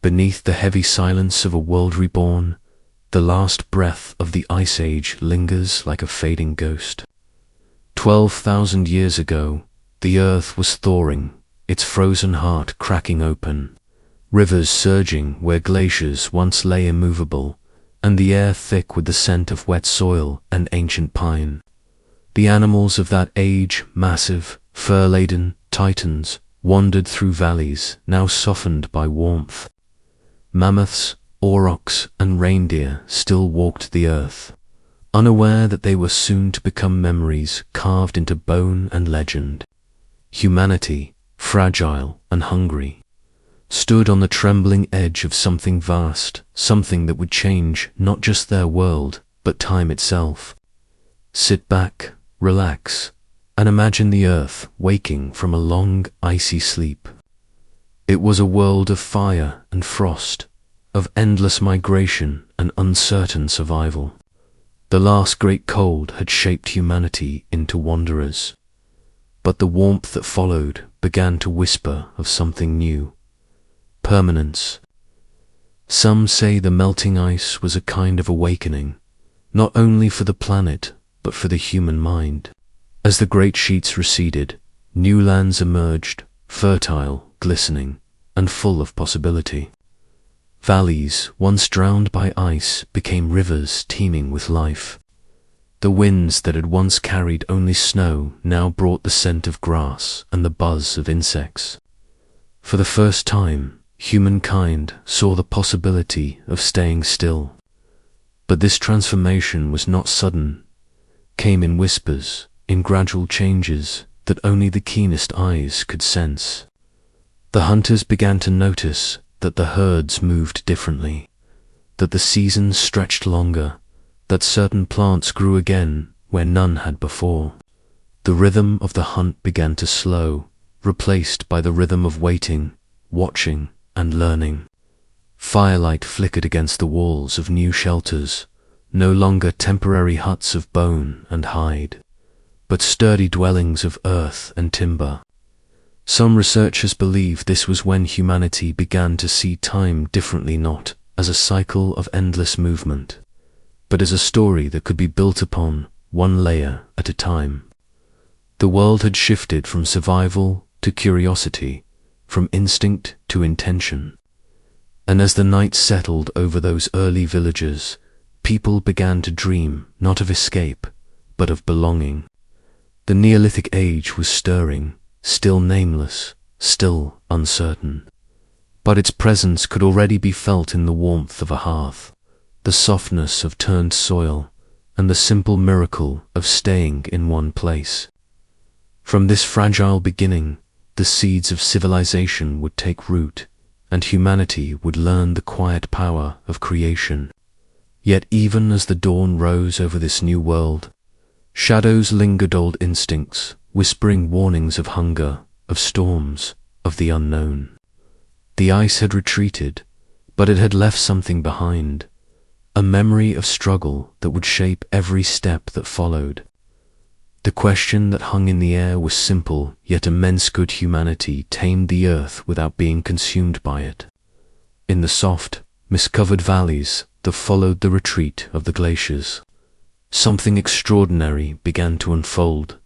Beneath the heavy silence of a world reborn, the last breath of the Ice Age lingers like a fading ghost. 12,000 years ago, the earth was thawing, its frozen heart cracking open, rivers surging where glaciers once lay immovable, and the air thick with the scent of wet soil and ancient pine. The animals of that age, massive, fur-laden titans, wandered through valleys now softened by warmth. Mammoths, aurochs, and reindeer still walked the earth, unaware that they were soon to become memories carved into bone and legend. Humanity, fragile and hungry, stood on the trembling edge of something vast, something that would change not just their world, but time itself. Sit back, relax, and imagine the earth waking from a long, icy sleep. It was a world of fire and frost, of endless migration and uncertain survival. The last great cold had shaped humanity into wanderers, but the warmth that followed began to whisper of something new. Permanence. Some say the melting ice was a kind of awakening, not only for the planet, but for the human mind. As the great sheets receded, new lands emerged, fertile, glistening, and full of possibility. Valleys, once drowned by ice, became rivers teeming with life. The winds that had once carried only snow now brought the scent of grass and the buzz of insects. For the first time, humankind saw the possibility of staying still. But this transformation was not sudden, came in whispers, in gradual changes that only the keenest eyes could sense. The hunters began to notice that the herds moved differently, that the seasons stretched longer, that certain plants grew again where none had before. The rhythm of the hunt began to slow, replaced by the rhythm of waiting, watching, and learning. Firelight flickered against the walls of new shelters, no longer temporary huts of bone and hide, but sturdy dwellings of earth and timber. Some researchers believe this was when humanity began to see time differently, not as a cycle of endless movement, but as a story that could be built upon, one layer at a time. The world had shifted from survival to curiosity, from instinct to intention. And as the night settled over those early villages, people began to dream not of escape, but of belonging. The Neolithic Age was stirring, still nameless, still uncertain. But its presence could already be felt in the warmth of a hearth, the softness of turned soil, and the simple miracle of staying in one place. From this fragile beginning, the seeds of civilization would take root, and humanity would learn the quiet power of creation. Yet even as the dawn rose over this new world, shadows lingered, old instincts, whispering warnings of hunger, of storms, of the unknown. The ice had retreated, but it had left something behind, a memory of struggle that would shape every step that followed. The question that hung in the air was simple, yet immense: could humanity tame the earth without being consumed by it? In the soft, mist-covered valleys that followed the retreat of the glaciers, something extraordinary began to unfold,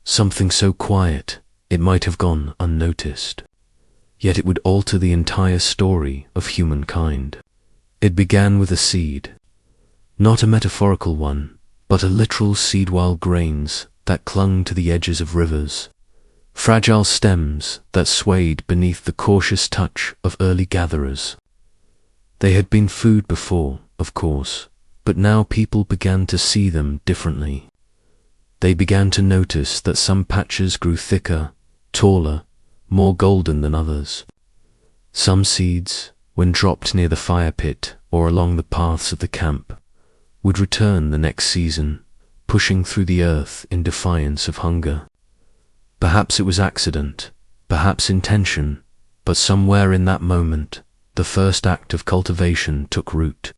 something so quiet it might have gone unnoticed. Yet it would alter the entire story of humankind. It began with a seed, not a metaphorical one, but a literal seed, wild grains that clung to the edges of rivers, fragile stems that swayed beneath the cautious touch of early gatherers. They had been food before, of course, but now people began to see them differently. They began to notice that some patches grew thicker, taller, more golden than others. Some seeds, when dropped near the fire pit or along the paths of the camp, would return the next season, pushing through the earth in defiance of hunger. Perhaps it was accident, perhaps intention, but somewhere in that moment, the first act of cultivation took root.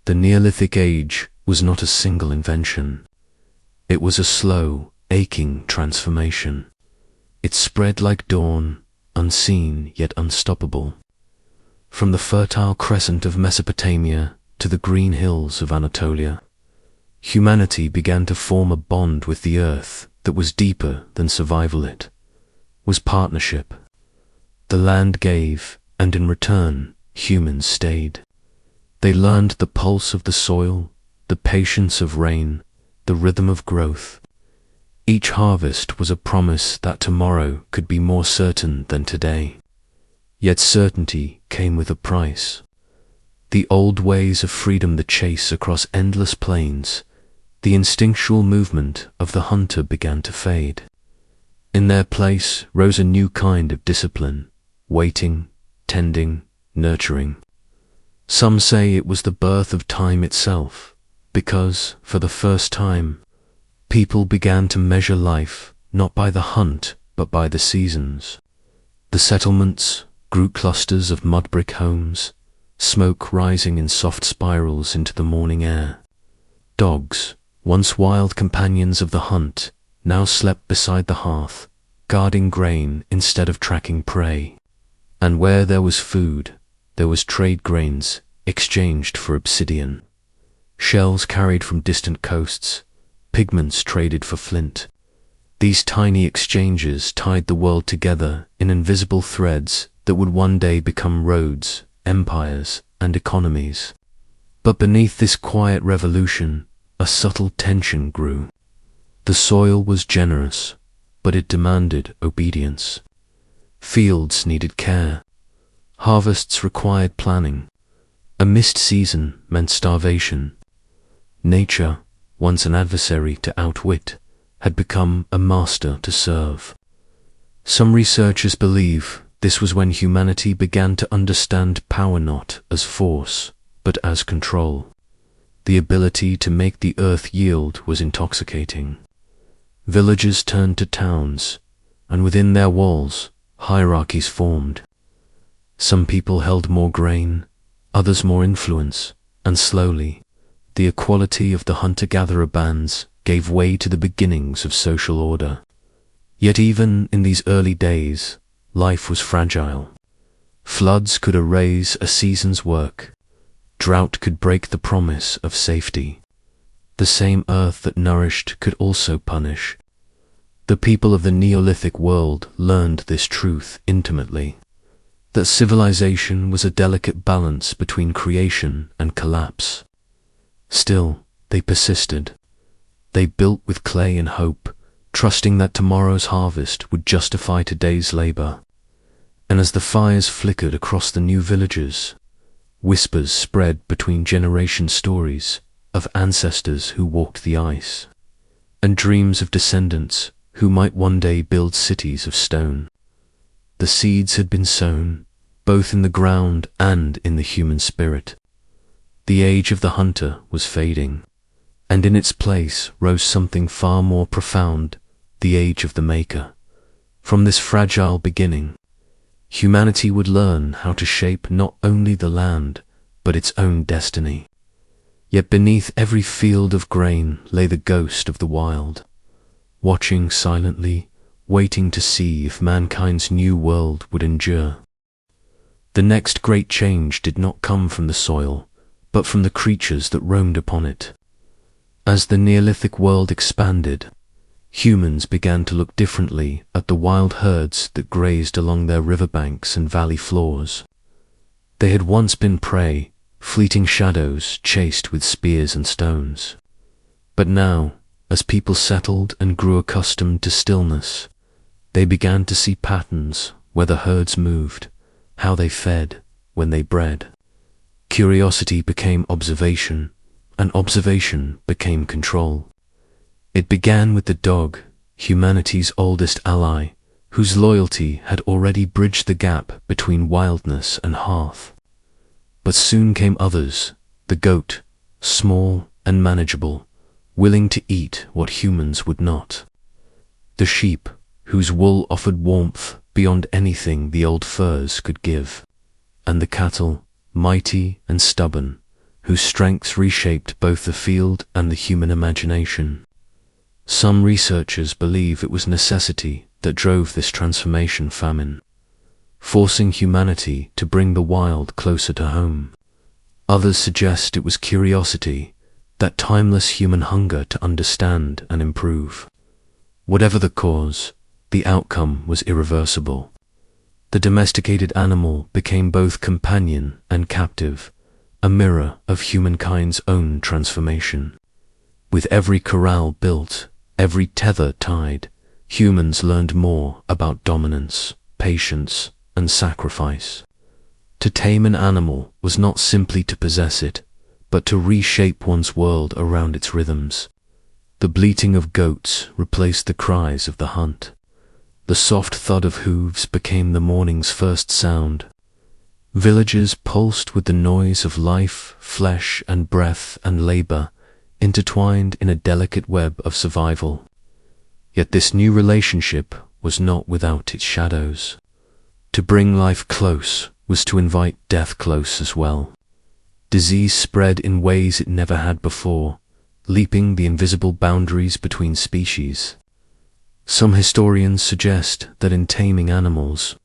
The Neolithic Age was not a single invention. It was a slow, aching transformation. It spread like dawn, unseen yet unstoppable. from the fertile crescent of Mesopotamia to the green hills of Anatolia. Humanity began to form a bond with the earth that was deeper than survival. It was partnership. The land gave, and in return, humans stayed. They learned the pulse of the soil, the patience of rain, the rhythm of growth. Each harvest was a promise that tomorrow could be more certain than today. Yet certainty came with a price. The old ways of freedom, the chase across endless plains, the instinctual movement of the hunter began to fade. In their place rose a new kind of discipline, waiting, tending, nurturing. Some say it was the birth of time itself, because, for the first time, people began to measure life not by the hunt but by the seasons. The settlements grew clusters of mud brick homes, smoke rising in soft spirals into the morning air. Dogs, once wild companions of the hunt, now slept beside the hearth, guarding grain instead of tracking prey. And where there was food, there was trade grains exchanged for obsidian, shells carried from distant coasts, pigments traded for flint. These tiny exchanges tied the world together in invisible threads that would one day become roads, empires, and economies. But beneath this quiet revolution, a subtle tension grew. The soil was generous, but it demanded obedience. Fields needed care. Harvests required planning. A missed season meant starvation. Nature, once an adversary to outwit, had become a master to serve. Some researchers believe this was when humanity began to understand power not as force, but as control. The ability to make the earth yield was intoxicating. Villages turned to towns, and within their walls, hierarchies formed. Some people held more grain, others more influence, and slowly, the equality of the hunter-gatherer bands gave way to the beginnings of social order. Yet even in these early days, life was fragile. Floods could erase a season's work. Drought could break the promise of safety. The same earth that nourished could also punish. The people of the Neolithic world learned this truth intimately, that civilization was a delicate balance between creation and collapse. Still, they persisted. They built with clay and hope, trusting that tomorrow's harvest would justify today's labor. And as the fires flickered across the new villages, whispers spread between generation stories of ancestors who walked the ice, and dreams of descendants who might one day build cities of stone. The seeds had been sown, both in the ground and in the human spirit. The age of the hunter was fading, and in its place rose something far more profound, the age of the maker. From this fragile beginning, humanity would learn how to shape not only the land, but its own destiny. Yet beneath every field of grain lay the ghost of the wild, watching silently, waiting to see if mankind's new world would endure. The next great change did not come from the soil, but from the creatures that roamed upon it. As the Neolithic world expanded, humans began to look differently at the wild herds that grazed along their riverbanks and valley floors. They had once been prey, fleeting shadows chased with spears and stones. But now, as people settled and grew accustomed to stillness, they began to see patterns where the herds moved, how they fed, when they bred. Curiosity became observation, and observation became control. It began with the dog, humanity's oldest ally, whose loyalty had already bridged the gap between wildness and hearth. But soon came others, the goat, small and manageable, willing to eat what humans would not. The sheep, whose wool offered warmth beyond anything the old furs could give. And the cattle, mighty and stubborn, whose strength reshaped both the field and the human imagination. Some researchers believe it was necessity that drove this transformation. Famine. forcing humanity to bring the wild closer to home. Others suggest it was curiosity, that timeless human hunger to understand and improve. Whatever the cause, the outcome was irreversible. The domesticated animal became both companion and captive, a mirror of humankind's own transformation. With every corral built, every tether tied, humans learned more about dominance, patience, and sacrifice. To tame an animal was not simply to possess it, but to reshape one's world around its rhythms. The bleating of goats replaced the cries of the hunt. The soft thud of hooves became the morning's first sound. Villages pulsed with the noise of life, flesh and breath and labor, intertwined in a delicate web of survival. Yet this new relationship was not without its shadows. To bring life close was to invite death close as well. Disease spread in ways it never had before, leaping the invisible boundaries between species. Some historians suggest that in taming animals,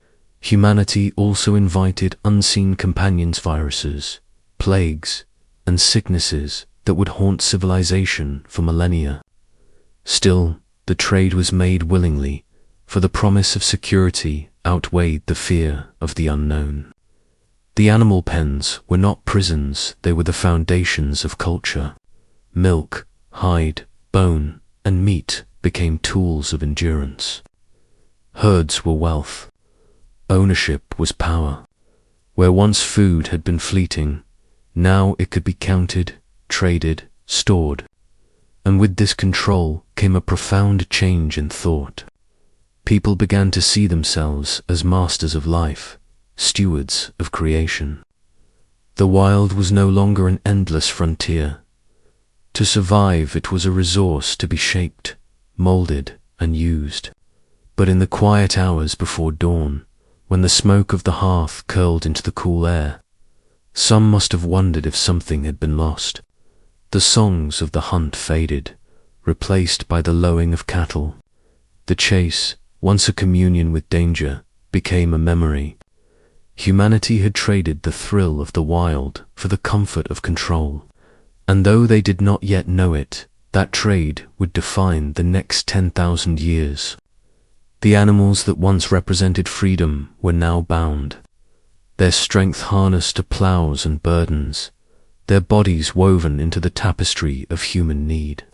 humanity also invited unseen companions, viruses, plagues, and sicknesses that would haunt civilization for millennia. Still, the trade was made willingly, for the promise of security outweighed the fear of the unknown. The animal pens were not prisons, they were the foundations of culture. Milk, hide, bone, and meat became tools of endurance. Herds were wealth. Ownership was power. Where once food had been fleeting, now it could be counted, traded, stored. And with this control came a profound change in thought. People began to see themselves as masters of life, stewards of creation. The wild was no longer an endless frontier. To survive, it was a resource to be shaped, molded, and used. But in the quiet hours before dawn, when the smoke of the hearth curled into the cool air, some must have wondered if something had been lost. The songs of the hunt faded, replaced by the lowing of cattle. The chase, once a communion with danger, became a memory. Humanity had traded the thrill of the wild for the comfort of control, and though they did not yet know it, that trade would define the next 10,000 years. The animals that once represented freedom were now bound, their strength harnessed to plows and burdens, their bodies woven into the tapestry of human need.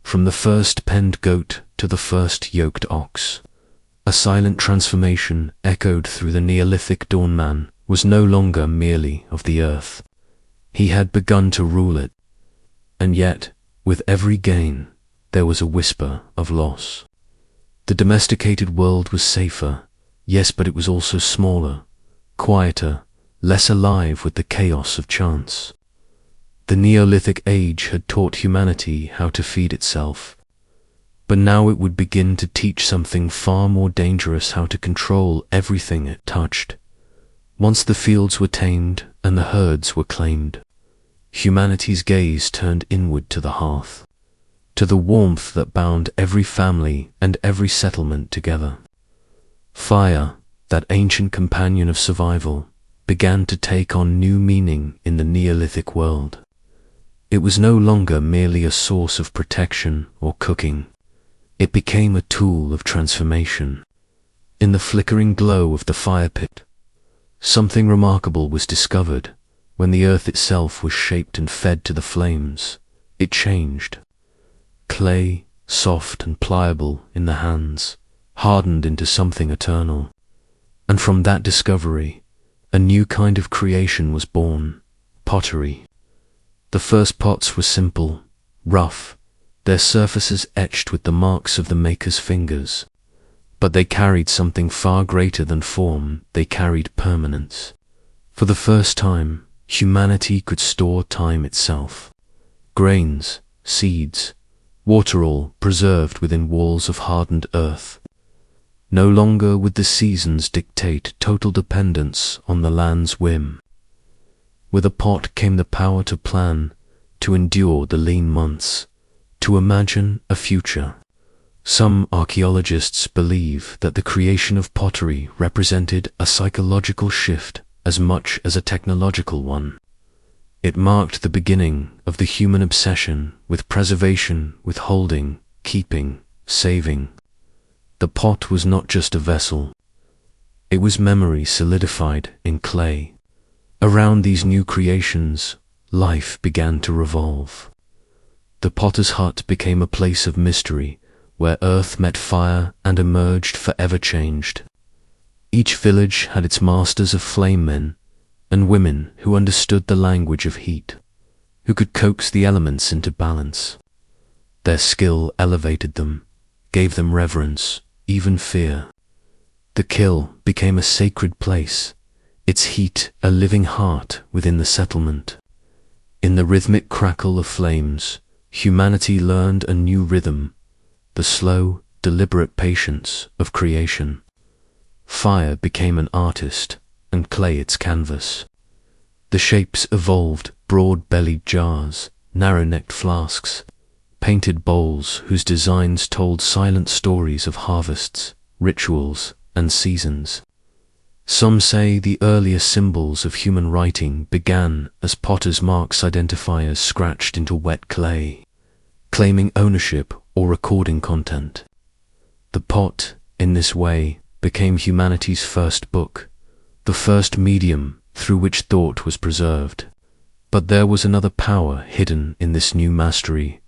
From the first penned goat to the first yoked ox, a silent transformation echoed through the Neolithic dawn. Man was no longer merely of the earth. He had begun to rule it, and yet, with every gain, there was a whisper of loss. The domesticated world was safer, yes, but it was also smaller, quieter, less alive with the chaos of chance. The Neolithic Age had taught humanity how to feed itself, but now it would begin to teach something far more dangerous: how to control everything it touched. Once the fields were tamed and the herds were claimed, humanity's gaze turned inward to the hearth, to the warmth that bound every family and every settlement together. Fire, that ancient companion of survival, began to take on new meaning in the Neolithic world. It was no longer merely a source of protection or cooking. It became a tool of transformation. In the flickering glow of the fire pit, something remarkable was discovered. When the earth itself was shaped and fed to the flames, it changed. Clay, soft and pliable in the hands, hardened into something eternal. And from that discovery, a new kind of creation was born: pottery. The first pots were simple, rough, their surfaces etched with the marks of the maker's fingers. But they carried something far greater than form. They carried permanence. For the first time, humanity could store time itself. Grains, seeds, water, all preserved within walls of hardened earth. No longer would the seasons dictate total dependence on the land's whim. With a pot came the power to plan, to endure the lean months, to imagine a future. Some archaeologists believe that the creation of pottery represented a psychological shift as much as a technological one. It marked the beginning of the human obsession with preservation, withholding, keeping, saving. The pot was not just a vessel. It was memory solidified in clay. Around these new creations, life began to revolve. The potter's hut became a place of mystery, where earth met fire and emerged forever changed. Each village had its masters of flame men and women who understood the language of heat, who could coax the elements into balance. Their skill elevated them, gave them reverence, even fear. The kiln became a sacred place, its heat a living heart within the settlement. In the rhythmic crackle of flames, humanity learned a new rhythm, the slow, deliberate patience of creation. Fire became an artist, and clay its canvas. The shapes evolved: broad-bellied jars, narrow-necked flasks, painted bowls whose designs told silent stories of harvests, rituals, and seasons. Some say the earliest symbols of human writing began as potter's marks identifiers scratched into wet clay, claiming ownership or recording content. The pot, in this way, became humanity's first book, the first medium through which thought was preserved. But there was another power hidden in this new mastery,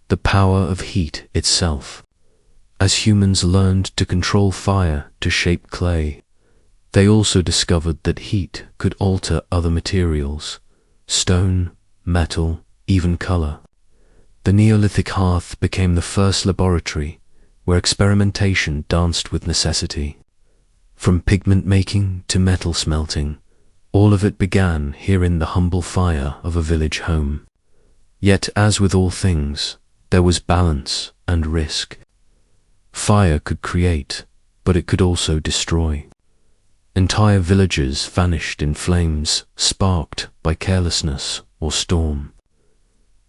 the power of heat itself. As humans learned to control fire to shape clay, they also discovered that heat could alter other materials: stone, metal, even color. The Neolithic hearth became the first laboratory where experimentation danced with necessity. From pigment making to metal smelting, all of it began here in the humble fire of a village home. Yet, as with all things, there was balance and risk. Fire could create, but it could also destroy. Entire villages vanished in flames sparked by carelessness or storm.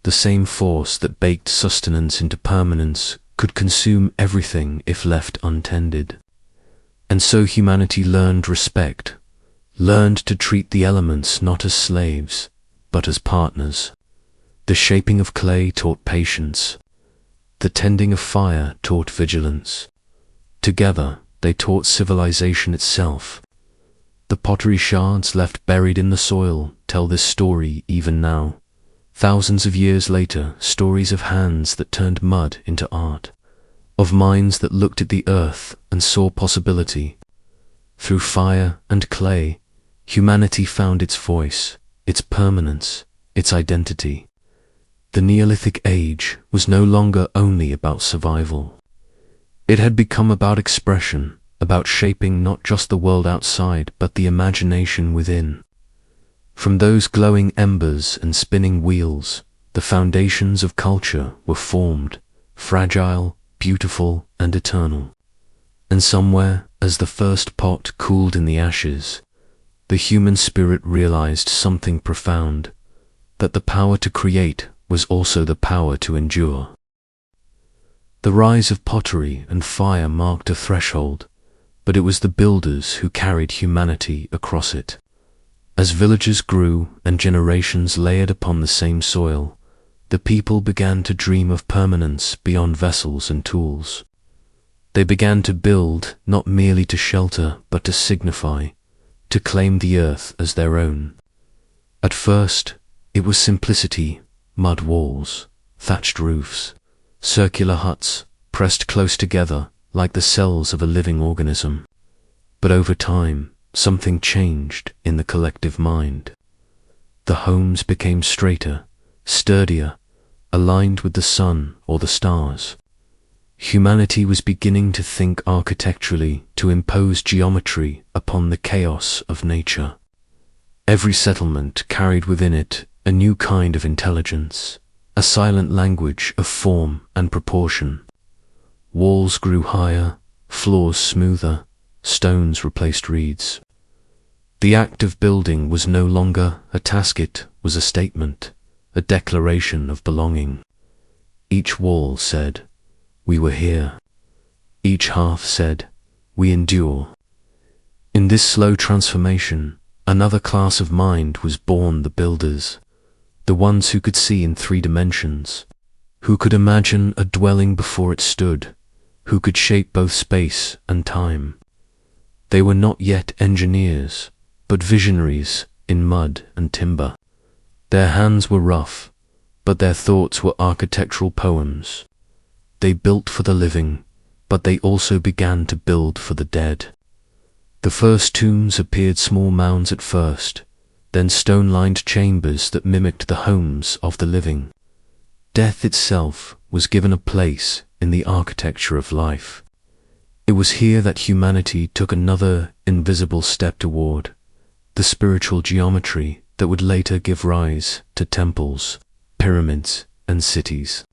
The same force that baked sustenance into permanence could consume everything if left untended. And so humanity learned respect, learned to treat the elements not as slaves, but as partners. The shaping of clay taught patience. The tending of fire taught vigilance. Together, they taught civilization itself. The pottery shards left buried in the soil tell this story even now. Thousands of years later, stories of hands that turned mud into art, of minds that looked at the earth and saw possibility. Through fire and clay, humanity found its voice, its permanence, its identity. The Neolithic Age was no longer only about survival. It had become about expression, about shaping not just the world outside, but the imagination within. From those glowing embers and spinning wheels, the foundations of culture were formed, fragile, beautiful, and eternal. And somewhere, as the first pot cooled in the ashes, the human spirit realized something profound, that the power to create was also the power to endure. The rise of pottery and fire marked a threshold, but it was the builders who carried humanity across it. As villages grew and generations layered upon the same soil, the people began to dream of permanence beyond vessels and tools. They began to build not merely to shelter, but to signify, to claim the earth as their own. At first, it was simplicity: mud walls, thatched roofs, circular huts pressed close together like the cells of a living organism. But over time, something changed in the collective mind. The homes became straighter, sturdier, aligned with the sun or the stars. Humanity was beginning to think architecturally, to impose geometry upon the chaos of nature. Every settlement carried within it a new kind of intelligence, a silent language of form and proportion. Walls grew higher, floors smoother, stones replaced reeds. The act of building was no longer a task, it was a statement, a declaration of belonging. Each wall said, "We were here." Each half said, "We endure." In this slow transformation, another class of mind was born: the builders, the ones who could see in 3 dimensions, who could imagine a dwelling before it stood, who could shape both space and time. They were not yet engineers, but visionaries in mud and timber. Their hands were rough, but their thoughts were architectural poems. They built for the living, but they also began to build for the dead. The first tombs appeared small mounds at first, then stone-lined chambers that mimicked the homes of the living. Death itself was given a place in the architecture of life. It was here that humanity took another invisible step toward the spiritual geometry that would later give rise to temples, pyramids, and cities.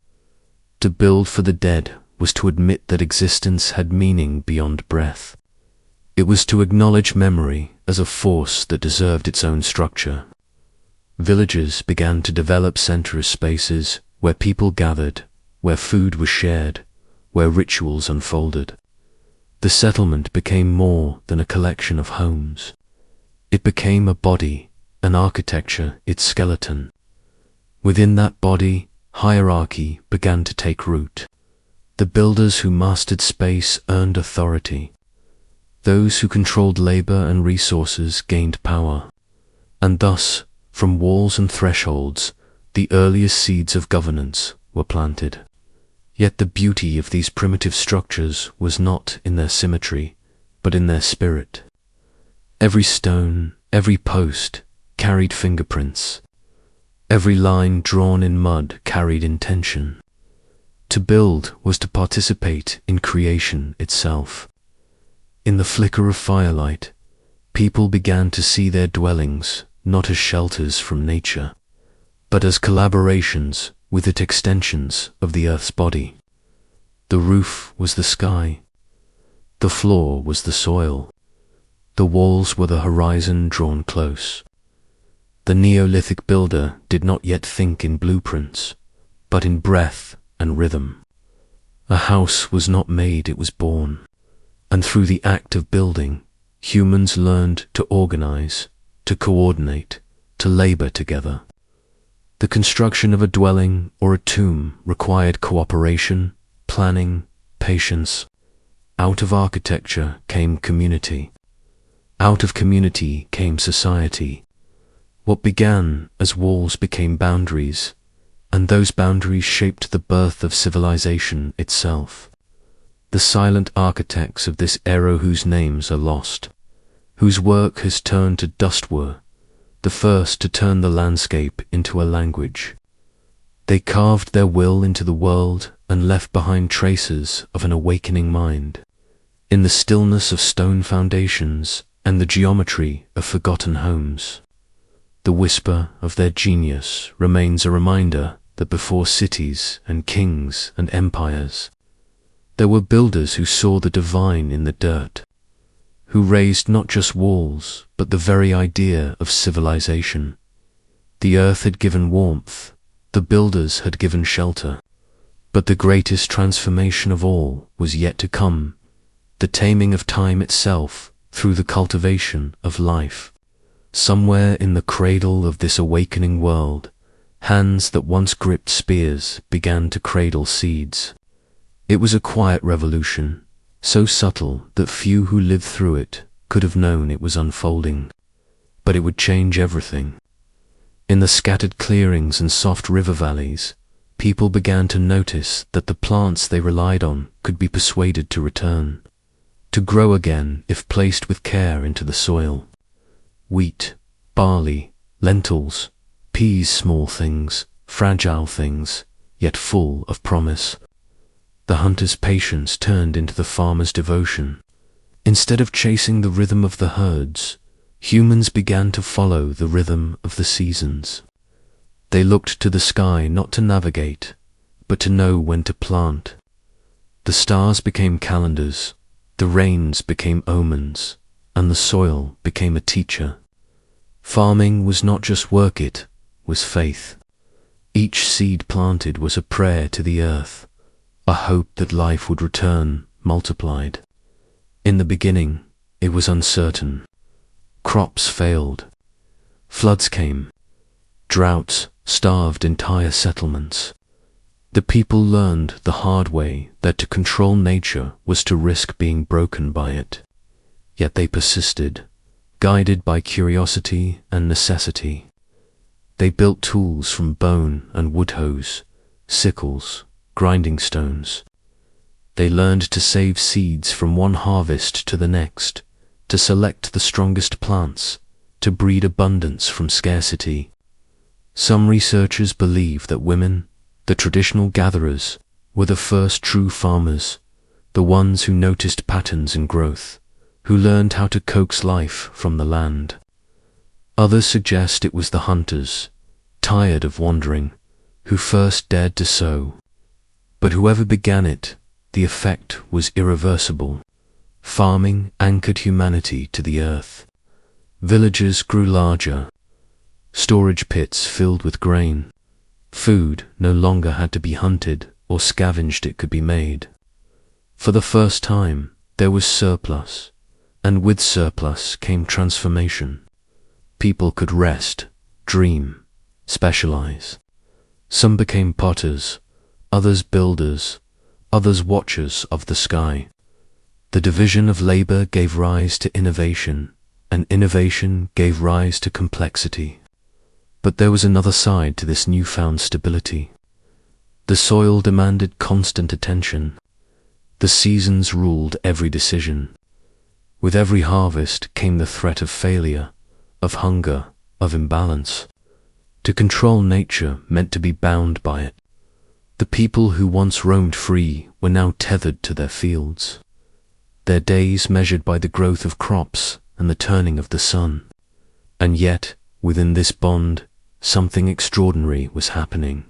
To build for the dead was to admit that existence had meaning beyond breath. It was to acknowledge memory as a force that deserved its own structure. Villages began to develop central spaces where people gathered, where food was shared, where rituals unfolded. The settlement became more than a collection of homes. It became a body, an architecture, its skeleton. Within that body, hierarchy began to take root. The builders who mastered space earned authority. Those who controlled labor and resources gained power. And thus, from walls and thresholds, the earliest seeds of governance were planted. Yet the beauty of these primitive structures was not in their symmetry, but in their spirit. Every stone, every post carried fingerprints. Every line drawn in mud carried intention. To build was to participate in creation itself. In the flicker of firelight, people began to see their dwellings not as shelters from nature, but as collaborations with its extensions of the earth's body. The roof was the sky. The floor was the soil. The walls were the horizon drawn close. The Neolithic builder did not yet think in blueprints, but in breath and rhythm. A house was not made, it was born. And through the act of building, humans learned to organize, to coordinate, to labor together. The construction of a dwelling or a tomb required cooperation, planning, patience. Out of architecture came community. Out of community came society. What began as walls became boundaries, and those boundaries shaped the birth of civilization itself. The silent architects of this era whose names are lost, whose work has turned to dust, were the first to turn the landscape into a language. They carved their will into the world and left behind traces of an awakening mind, in the stillness of stone foundations and the geometry of forgotten homes. The whisper of their genius remains a reminder that before cities and kings and empires, there were builders who saw the divine in the dirt, who raised not just walls, but the very idea of civilization. The earth had given warmth, the builders had given shelter, but the greatest transformation of all was yet to come, the taming of time itself through the cultivation of life. Somewhere in the cradle of this awakening world, hands that once gripped spears began to cradle seeds. It was a quiet revolution, so subtle that few who lived through it could have known it was unfolding. But it would change everything. In the scattered clearings and soft river valleys, people began to notice that the plants they relied on could be persuaded to return, to grow again if placed with care into the soil. Wheat, barley, lentils, peas, small things, fragile things, yet full of promise. The hunter's patience turned into the farmer's devotion. Instead of chasing the rhythm of the herds, humans began to follow the rhythm of the seasons. They looked to the sky not to navigate, but to know when to plant. The stars became calendars, the rains became omens, and the soil became a teacher. Farming was not just work, it was faith. Each seed planted was a prayer to the earth, a hope that life would return multiplied. In the beginning, it was uncertain. Crops failed. Floods came. Droughts starved entire settlements. The people learned the hard way that to control nature was to risk being broken by it. Yet they persisted, guided by curiosity and necessity. They built tools from bone and wood hoes, sickles, grinding stones. They learned to save seeds from one harvest to the next, to select the strongest plants, to breed abundance from scarcity. Some researchers believe that women, the traditional gatherers, were the first true farmers, the ones who noticed patterns in growth, who learned how to coax life from the land. Others suggest it was the hunters, tired of wandering, who first dared to sow. But whoever began it, the effect was irreversible. Farming anchored humanity to the earth. Villages grew larger. Storage pits filled with grain. Food no longer had to be hunted or scavenged, it could be made. For the first time, there was surplus, and with surplus came transformation. People could rest, dream, specialize. Some became potters, others builders, others watchers of the sky. The division of labor gave rise to innovation, and innovation gave rise to complexity. But there was another side to this newfound stability. The soil demanded constant attention. The seasons ruled every decision. With every harvest came the threat of failure, of hunger, of imbalance. To control nature meant to be bound by it. The people who once roamed free were now tethered to their fields, their days measured by the growth of crops and the turning of the sun. And yet, within this bond, something extraordinary was happening.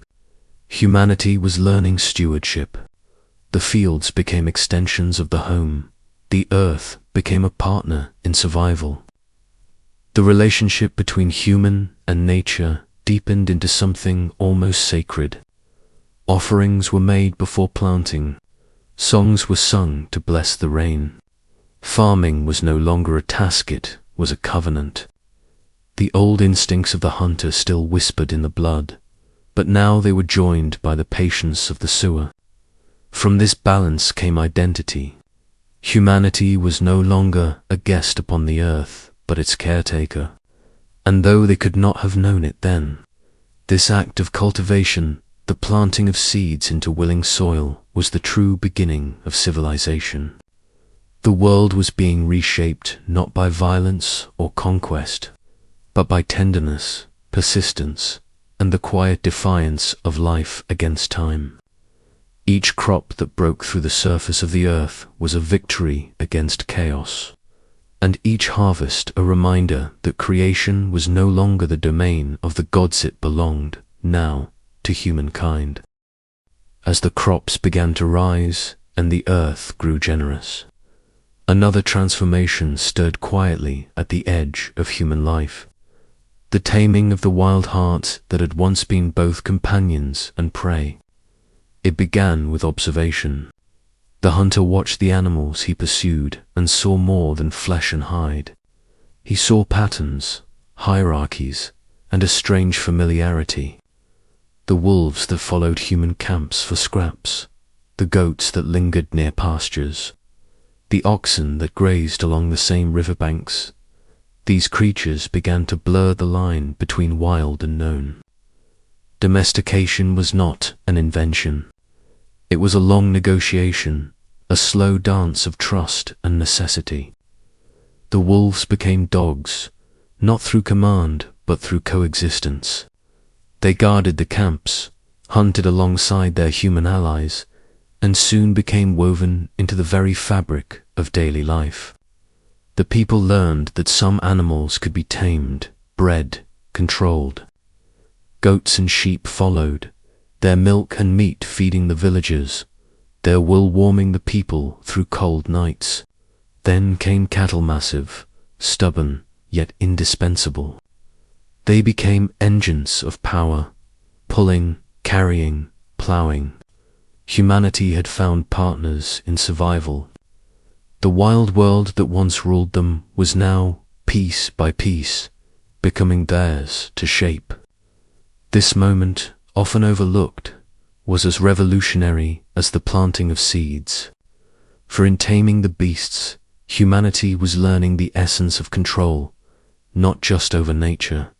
Humanity was learning stewardship. The fields became extensions of the home. The earth became a partner in survival. The relationship between human and nature deepened into something almost sacred. Offerings were made before planting. Songs were sung to bless the rain. Farming was no longer a task, it was a covenant. The old instincts of the hunter still whispered in the blood, but now they were joined by the patience of the sower. From this balance came identity. Humanity was no longer a guest upon the earth, but its caretaker. And though they could not have known it then, this act of cultivation, the planting of seeds into willing soil, was the true beginning of civilization. The world was being reshaped not by violence or conquest, but by tenderness, persistence, and the quiet defiance of life against time. Each crop that broke through the surface of the earth was a victory against chaos, and each harvest a reminder that creation was no longer the domain of the gods it belonged, now, to humankind. As the crops began to rise and the earth grew generous, another transformation stirred quietly at the edge of human life. The taming of the wild hearts that had once been both companions and prey. It began with observation. The hunter watched the animals he pursued and saw more than flesh and hide. He saw patterns, hierarchies, and a strange familiarity. The wolves that followed human camps for scraps, the goats that lingered near pastures, the oxen that grazed along the same riverbanks. These creatures began to blur the line between wild and known. Domestication was not an invention. It was a long negotiation, a slow dance of trust and necessity. The wolves became dogs, not through command, but through coexistence. They guarded the camps, hunted alongside their human allies, and soon became woven into the very fabric of daily life. The people learned that some animals could be tamed, bred, controlled. Goats and sheep followed, their milk and meat feeding the villagers, their wool warming the people through cold nights. Then came cattle, massive, stubborn, yet indispensable. They became engines of power, pulling, carrying, ploughing. Humanity had found partners in survival. The wild world that once ruled them was now, piece by piece, becoming theirs to shape. This moment, often overlooked, was as revolutionary as the planting of seeds. For in taming the beasts, humanity was learning the essence of control, not just over nature,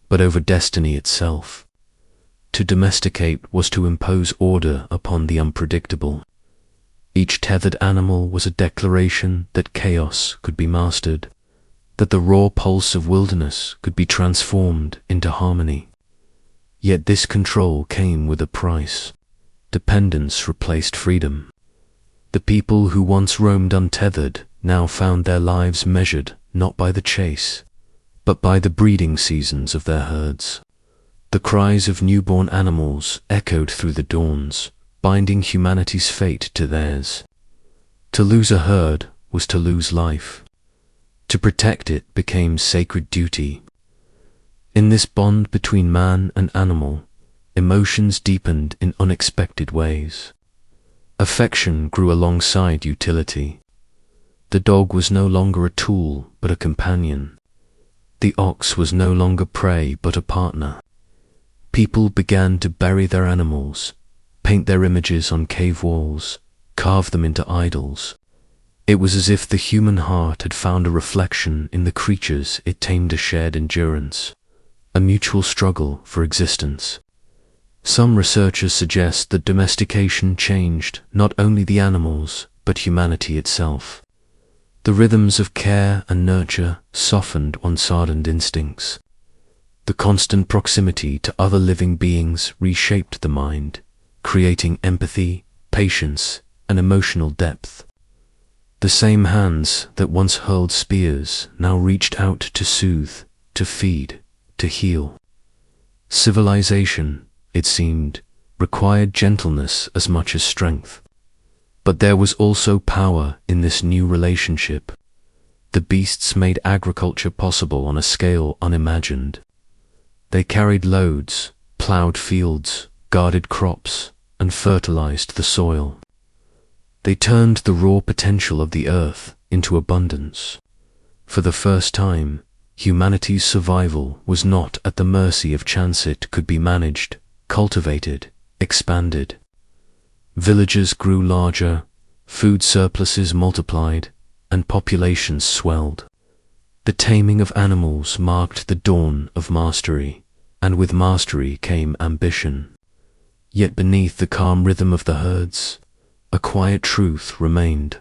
but over destiny itself. To domesticate was to impose order upon the unpredictable. Each tethered animal was a declaration that chaos could be mastered, that the raw pulse of wilderness could be transformed into harmony. Yet this control came with a price. Dependence replaced freedom. The people who once roamed untethered now found their lives measured not by the chase, but by the breeding seasons of their herds. The cries of newborn animals echoed through the dawns, binding humanity's fate to theirs. To lose a herd was to lose life. To protect it became sacred duty. In this bond between man and animal, emotions deepened in unexpected ways. Affection grew alongside utility. The dog was no longer a tool but a companion. The ox was no longer prey but a partner. People began to bury their animals, paint their images on cave walls, carve them into idols. It was as if the human heart had found a reflection in the creatures it tamed, a shared endurance, a mutual struggle for existence. Some researchers suggest that domestication changed not only the animals, but humanity itself. The rhythms of care and nurture softened once hardened instincts. The constant proximity to other living beings reshaped the mind, creating empathy, patience, and emotional depth. The same hands that once hurled spears now reached out to soothe, to feed, to heal. Civilization, it seemed, required gentleness as much as strength. But there was also power in this new relationship. The beasts made agriculture possible on a scale unimagined. They carried loads, plowed fields, guarded crops, and fertilized the soil. They turned the raw potential of the earth into abundance. For the first time, humanity's survival was not at the mercy of chance. It could be managed, cultivated, expanded. Villages grew larger, food surpluses multiplied, and populations swelled. The taming of animals marked the dawn of mastery, and with mastery came ambition. Yet beneath the calm rhythm of the herds, a quiet truth remained.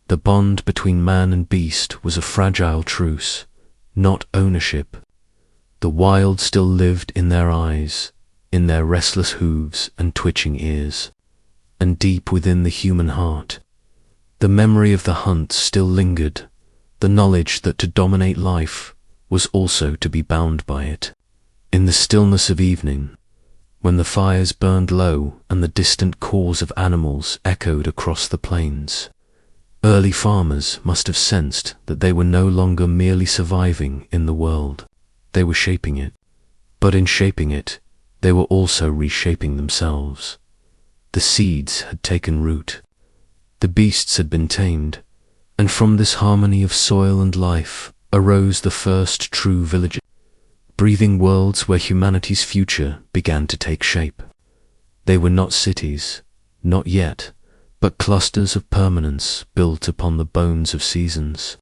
The bond between man and beast was a fragile truce, not ownership. The wild still lived in their eyes, in their restless hooves and twitching ears, and deep within the human heart. The memory of the hunt still lingered, the knowledge that to dominate life was also to be bound by it. In the stillness of evening, when the fires burned low and the distant calls of animals echoed across the plains, early farmers must have sensed that they were no longer merely surviving in the world, they were shaping it. But in shaping it, they were also reshaping themselves. The seeds had taken root. The beasts had been tamed, and from this harmony of soil and life arose the first true villages, breathing worlds where humanity's future began to take shape. They were not cities, not yet, but clusters of permanence built upon the bones of seasons.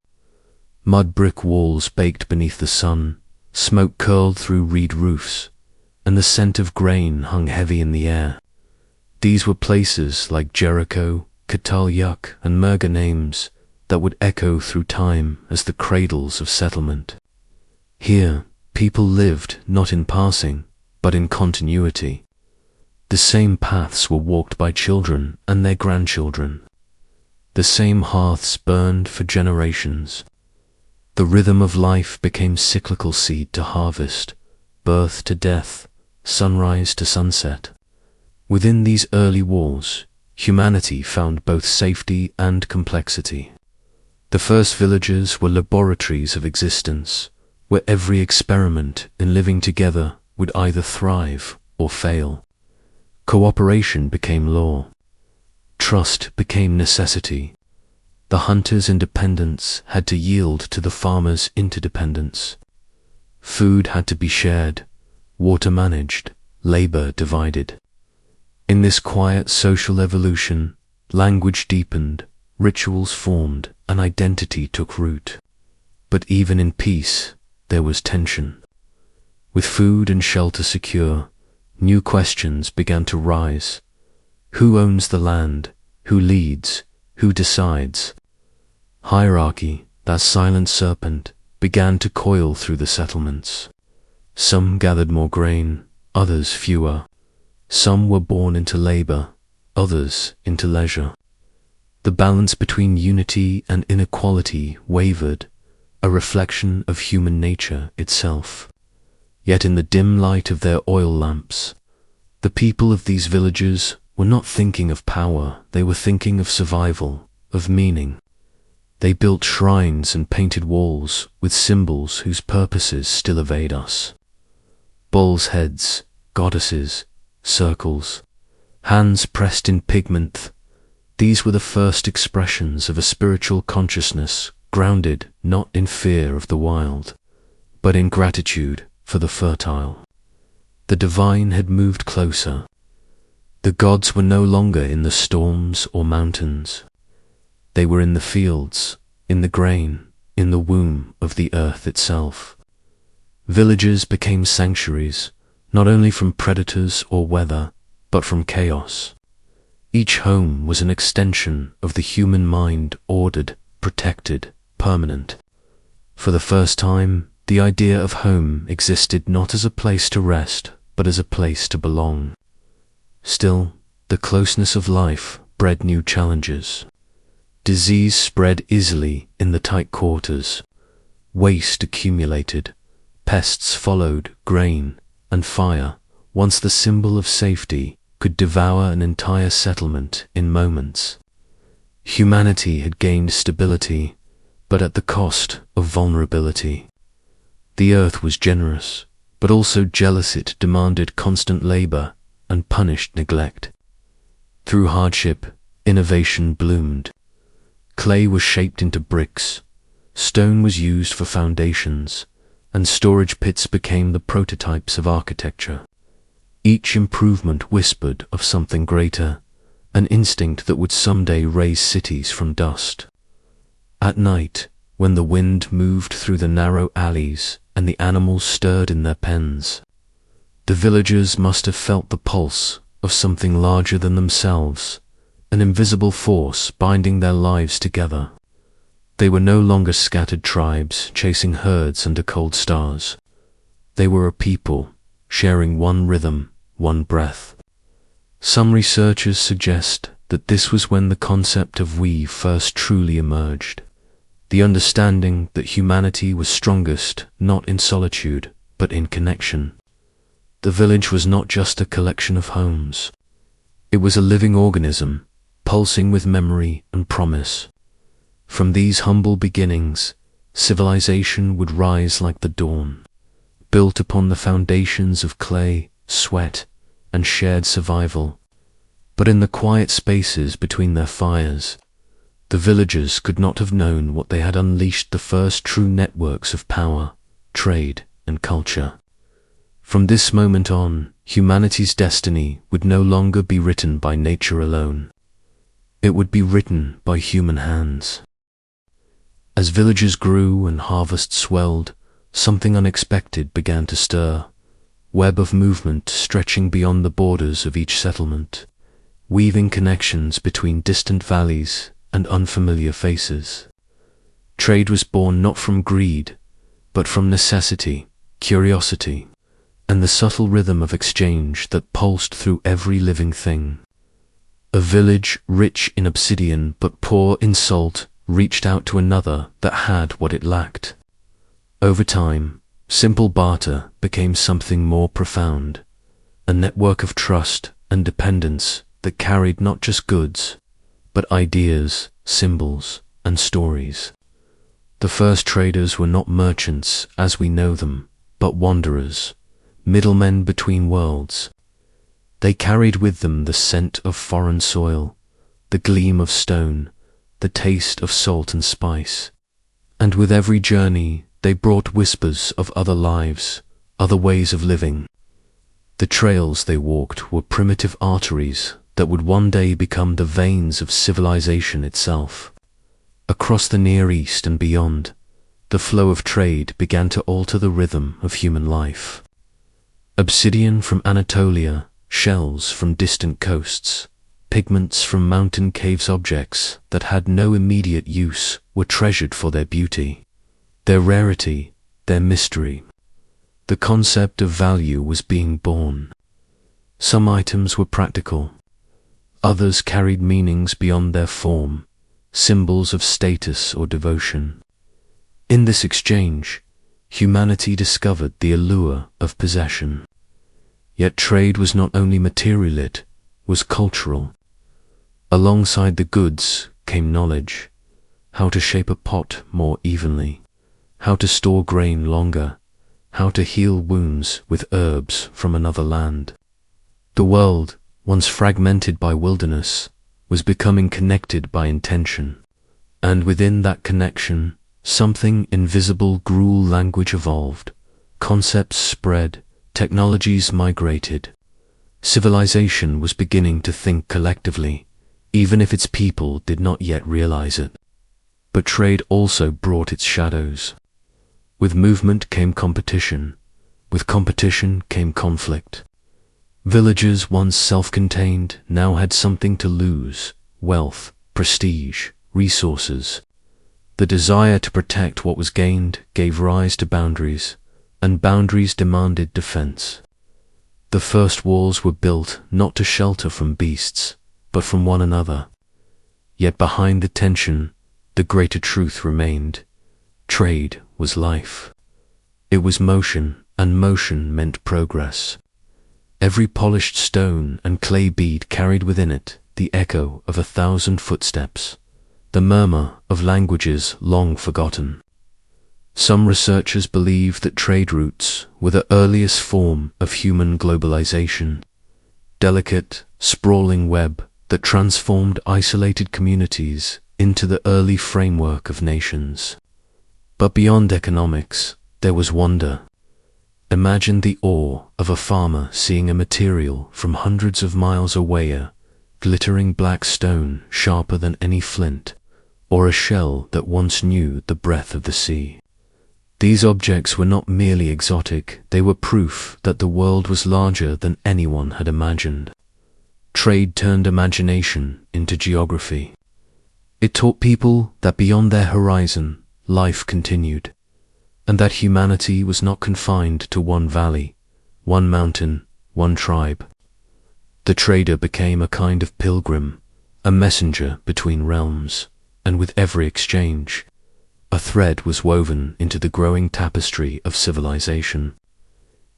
Mud brick walls baked beneath the sun, smoke curled through reed roofs, and the scent of grain hung heavy in the air. These were places like Jericho, Catalyuk, and Merga, names that would echo through time as the cradles of settlement. Here, people lived not in passing, but in continuity. The same paths were walked by children and their grandchildren. The same hearths burned for generations. The rhythm of life became cyclical: seed to harvest, birth to death, sunrise to sunset. Within these early walls, humanity found both safety and complexity. The first villages were laboratories of existence, where every experiment in living together would either thrive or fail. Cooperation became law. Trust became necessity. The hunter's independence had to yield to the farmer's interdependence. Food had to be shared, water managed, labor divided. In this quiet social evolution, language deepened, rituals formed, and identity took root. But even in peace, there was tension. With food and shelter secure, new questions began to rise. Who owns the land? Who leads? Who decides? Hierarchy, that silent serpent, began to coil through the settlements. Some gathered more grain, others fewer. Some were born into labor, others into leisure. The balance between unity and inequality wavered, a reflection of human nature itself. Yet in the dim light of their oil lamps, the people of these villages were not thinking of power, they were thinking of survival, of meaning. They built shrines and painted walls with symbols whose purposes still evade us. Bulls' heads, goddesses, circles, hands pressed in pigment, these were the first expressions of a spiritual consciousness grounded not in fear of the wild, but in gratitude for the fertile. The divine had moved closer. The gods were no longer in the storms or mountains. They were in the fields, in the grain, in the womb of the earth itself. Villages became sanctuaries, not only from predators or weather, but from chaos. Each home was an extension of the human mind, ordered, protected, permanent. For the first time, the idea of home existed not as a place to rest, but as a place to belong. Still, the closeness of life bred new challenges. Disease spread easily in the tight quarters. Waste accumulated. Pests followed grain, and fire, once the symbol of safety, could devour an entire settlement in moments. Humanity had gained stability, but at the cost of vulnerability. The earth was generous, but also jealous. It demanded constant labor and punished neglect. Through hardship, innovation bloomed. Clay was shaped into bricks, stone was used for foundations, and storage pits became the prototypes of architecture. Each improvement whispered of something greater, an instinct that would someday raise cities from dust. At night, when the wind moved through the narrow alleys and the animals stirred in their pens, the villagers must have felt the pulse of something larger than themselves, an invisible force binding their lives together. They were no longer scattered tribes chasing herds under cold stars. They were a people, sharing one rhythm, one breath. Some researchers suggest that this was when the concept of we first truly emerged. The understanding that humanity was strongest not in solitude, but in connection. The village was not just a collection of homes. It was a living organism, pulsing with memory and promise. From these humble beginnings, civilization would rise like the dawn, built upon the foundations of clay, sweat, and shared survival. But in the quiet spaces between their fires, the villagers could not have known what they had unleashed: the first true networks of power, trade, and culture. From this moment on, humanity's destiny would no longer be written by nature alone. It would be written by human hands. As villages grew and harvests swelled, something unexpected began to stir. Web of movement stretching beyond the borders of each settlement, weaving connections between distant valleys and unfamiliar faces. Trade was born not from greed, but from necessity, curiosity, and the subtle rhythm of exchange that pulsed through every living thing. A village rich in obsidian but poor in salt reached out to another that had what it lacked. Over time, simple barter became something more profound, a network of trust and dependence that carried not just goods, but ideas, symbols, and stories. The first traders were not merchants as we know them, but wanderers, middlemen between worlds. They carried with them the scent of foreign soil, the gleam of stone, the taste of salt and spice. And with every journey, they brought whispers of other lives, other ways of living. The trails they walked were primitive arteries that would one day become the veins of civilization itself. Across the Near East and beyond, the flow of trade began to alter the rhythm of human life. Obsidian from Anatolia, shells from distant coasts, pigments from mountain caves, objects that had no immediate use were treasured for their beauty, their rarity, their mystery. The concept of value was being born. Some items were practical. Others carried meanings beyond their form, symbols of status or devotion. In this exchange, humanity discovered the allure of possession. Yet trade was not only material, it was cultural. Alongside the goods came knowledge, how to shape a pot more evenly, how to store grain longer, how to heal wounds with herbs from another land. The world, once fragmented by wilderness, was becoming connected by intention, and within that connection, something invisible grew. Language evolved, concepts spread, technologies migrated. Civilization was beginning to think collectively, even if its people did not yet realize it. But trade also brought its shadows. With movement came competition. With competition came conflict. Villages once self-contained now had something to lose: wealth, prestige, resources. The desire to protect what was gained gave rise to boundaries, and boundaries demanded defense. The first walls were built not to shelter from beasts, but from one another. Yet behind the tension, the greater truth remained. Trade was life. It was motion, and motion meant progress. Every polished stone and clay bead carried within it the echo of 1,000 footsteps, the murmur of languages long forgotten. Some researchers believe that trade routes were the earliest form of human globalization, delicate, sprawling web that transformed isolated communities into the early framework of nations. But beyond economics, there was wonder. Imagine the awe of a farmer seeing a material from hundreds of miles away, a glittering black stone sharper than any flint, or a shell that once knew the breath of the sea. These objects were not merely exotic, they were proof that the world was larger than anyone had imagined. Trade turned imagination into geography. It taught people that beyond their horizon, life continued, and that humanity was not confined to one valley, one mountain, one tribe. The trader became a kind of pilgrim, a messenger between realms, and with every exchange, a thread was woven into the growing tapestry of civilization.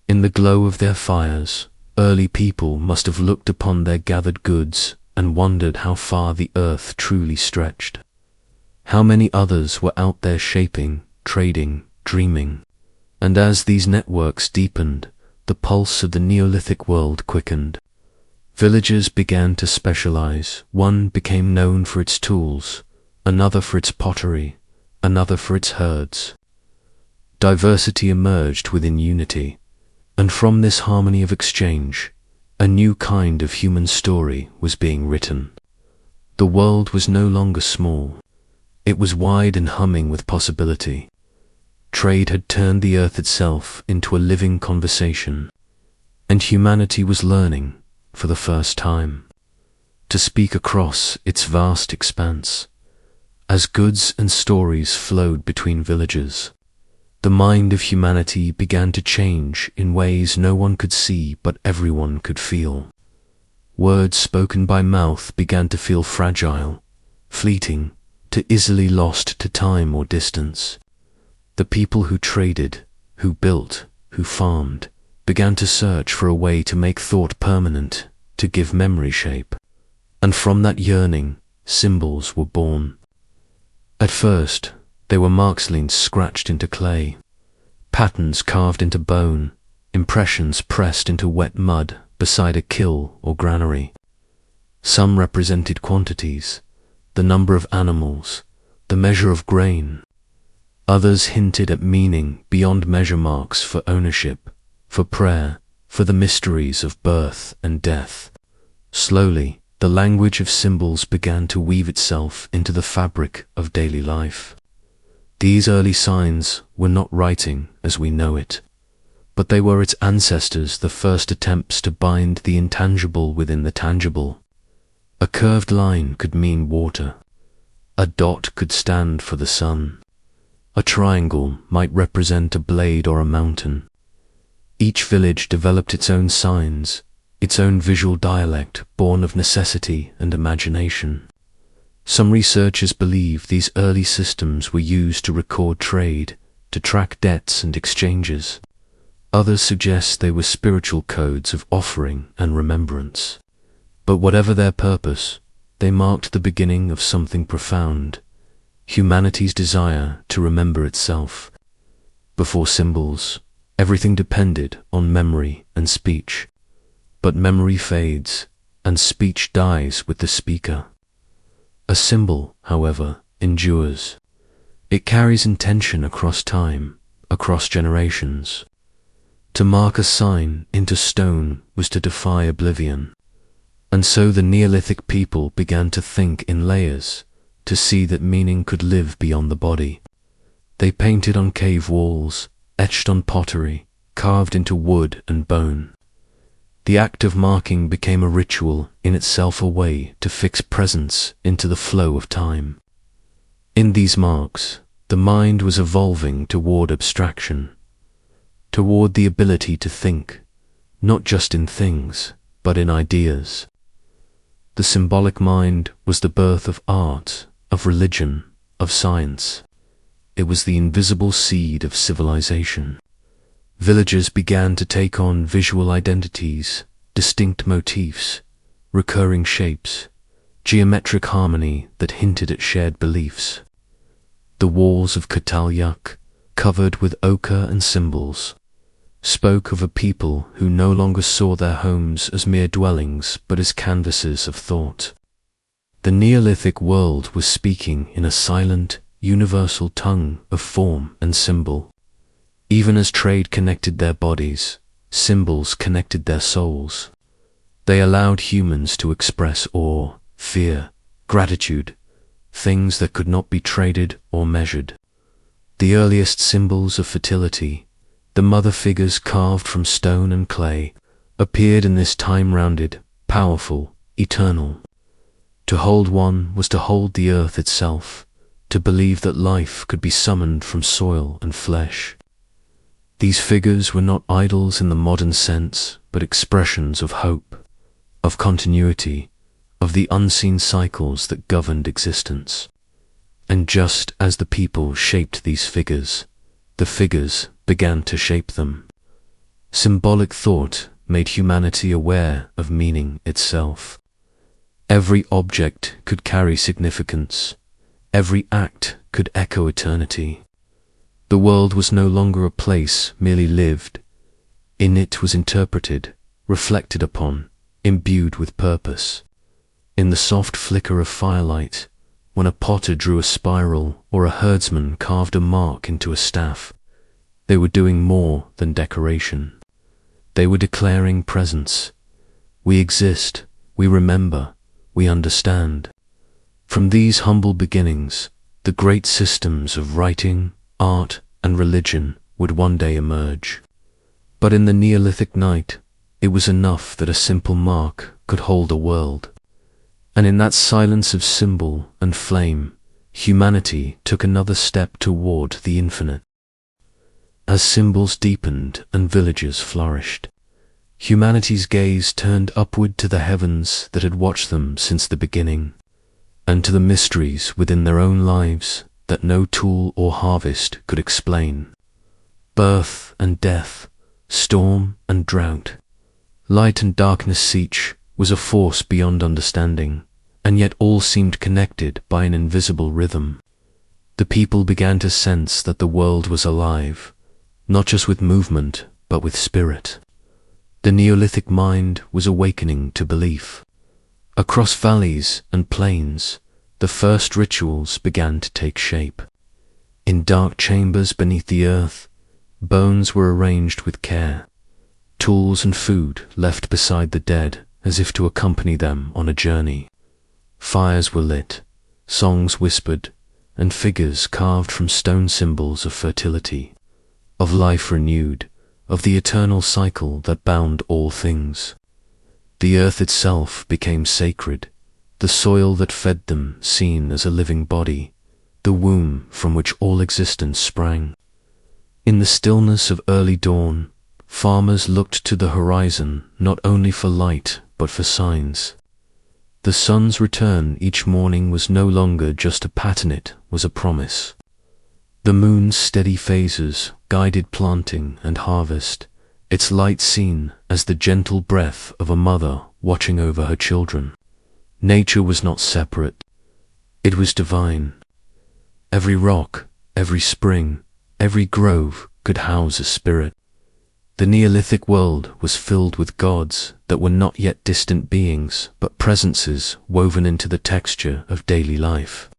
In the glow of their fires, early people must have looked upon their gathered goods and wondered how far the earth truly stretched. How many others were out there shaping, trading, dreaming. And as these networks deepened, the pulse of the Neolithic world quickened. Villages began to specialize. One became known for its tools, another for its pottery, another for its herds. Diversity emerged within unity, and from this harmony of exchange, a new kind of human story was being written. The world was no longer small. It was wide and humming with possibility. Trade had turned the earth itself into a living conversation, and humanity was learning, for the first time, to speak across its vast expanse. As goods and stories flowed between villages, the mind of humanity began to change in ways no one could see but everyone could feel. Words spoken by mouth began to feel fragile, fleeting, too easily lost to time or distance. The people who traded, who built, who farmed, began to search for a way to make thought permanent, to give memory shape. And from that yearning, symbols were born. At first, they were marks scratched into clay, patterns carved into bone, impressions pressed into wet mud beside a kiln or granary. Some represented quantities, the number of animals, the measure of grain. Others hinted at meaning beyond measure marks for ownership, for prayer, for the mysteries of birth and death. Slowly, the language of symbols began to weave itself into the fabric of daily life. These early signs were not writing as we know it, but they were its ancestors, the first attempts to bind the intangible within the tangible. A curved line could mean water. A dot could stand for the sun. A triangle might represent a blade or a mountain. Each village developed its own signs, its own visual dialect born of necessity and imagination. Some researchers believe these early systems were used to record trade, to track debts and exchanges. Others suggest they were spiritual codes of offering and remembrance. But whatever their purpose, they marked the beginning of something profound, humanity's desire to remember itself. Before symbols, everything depended on memory and speech. But memory fades, and speech dies with the speaker. A symbol, however, endures. It carries intention across time, across generations. To mark a sign into stone was to defy oblivion. And so the Neolithic people began to think in layers, to see that meaning could live beyond the body. They painted on cave walls, etched on pottery, carved into wood and bone. The act of marking became a ritual in itself, a way to fix presence into the flow of time. In these marks, the mind was evolving toward abstraction, toward the ability to think, not just in things, but in ideas. The symbolic mind was the birth of art, of religion, of science. It was the invisible seed of civilization. Villages began to take on visual identities, distinct motifs, recurring shapes, geometric harmony that hinted at shared beliefs. The walls of Catalyak, covered with ochre and symbols, spoke of a people who no longer saw their homes as mere dwellings but as canvases of thought. The Neolithic world was speaking in a silent, universal tongue of form and symbol. Even as trade connected their bodies, symbols connected their souls. They allowed humans to express awe, fear, gratitude, things that could not be traded or measured. The earliest symbols of fertility, the mother figures carved from stone and clay, appeared in this time-rounded, powerful, eternal. To hold one was to hold the earth itself, to believe that life could be summoned from soil and flesh. These figures were not idols in the modern sense, but expressions of hope, of continuity, of the unseen cycles that governed existence. And just as the people shaped these figures, the figures began to shape them. Symbolic thought made humanity aware of meaning itself. Every object could carry significance. Every act could echo eternity. The world was no longer a place merely lived. In it was interpreted, reflected upon, imbued with purpose. In the soft flicker of firelight, when a potter drew a spiral or a herdsman carved a mark into a staff, they were doing more than decoration. They were declaring presence. We exist, we remember, we understand. From these humble beginnings, the great systems of writing, art, and religion would one day emerge. But in the Neolithic night, it was enough that a simple mark could hold a world. And in that silence of symbol and flame, humanity took another step toward the infinite. As symbols deepened and villages flourished, humanity's gaze turned upward to the heavens that had watched them since the beginning, and to the mysteries within their own lives that no tool or harvest could explain. Birth and death, storm and drought, light and darkness, each was a force beyond understanding, and yet all seemed connected by an invisible rhythm. The people began to sense that the world was alive, not just with movement, but with spirit. The Neolithic mind was awakening to belief. Across valleys and plains, the first rituals began to take shape. In dark chambers beneath the earth, bones were arranged with care, tools and food left beside the dead as if to accompany them on a journey. Fires were lit, songs whispered, and figures carved from stone symbols of fertility, of life renewed, of the eternal cycle that bound all things. The earth itself became sacred, the soil that fed them seen as a living body, the womb from which all existence sprang. In the stillness of early dawn, farmers looked to the horizon not only for light but for signs. The sun's return each morning was no longer just a pattern, it was a promise. The moon's steady phases guided planting and harvest, its light seen as the gentle breath of a mother watching over her children. Nature was not separate, it was divine. Every rock, every spring, every grove could house a spirit. The Neolithic world was filled with gods that were not yet distant beings, but presences woven into the texture of daily life.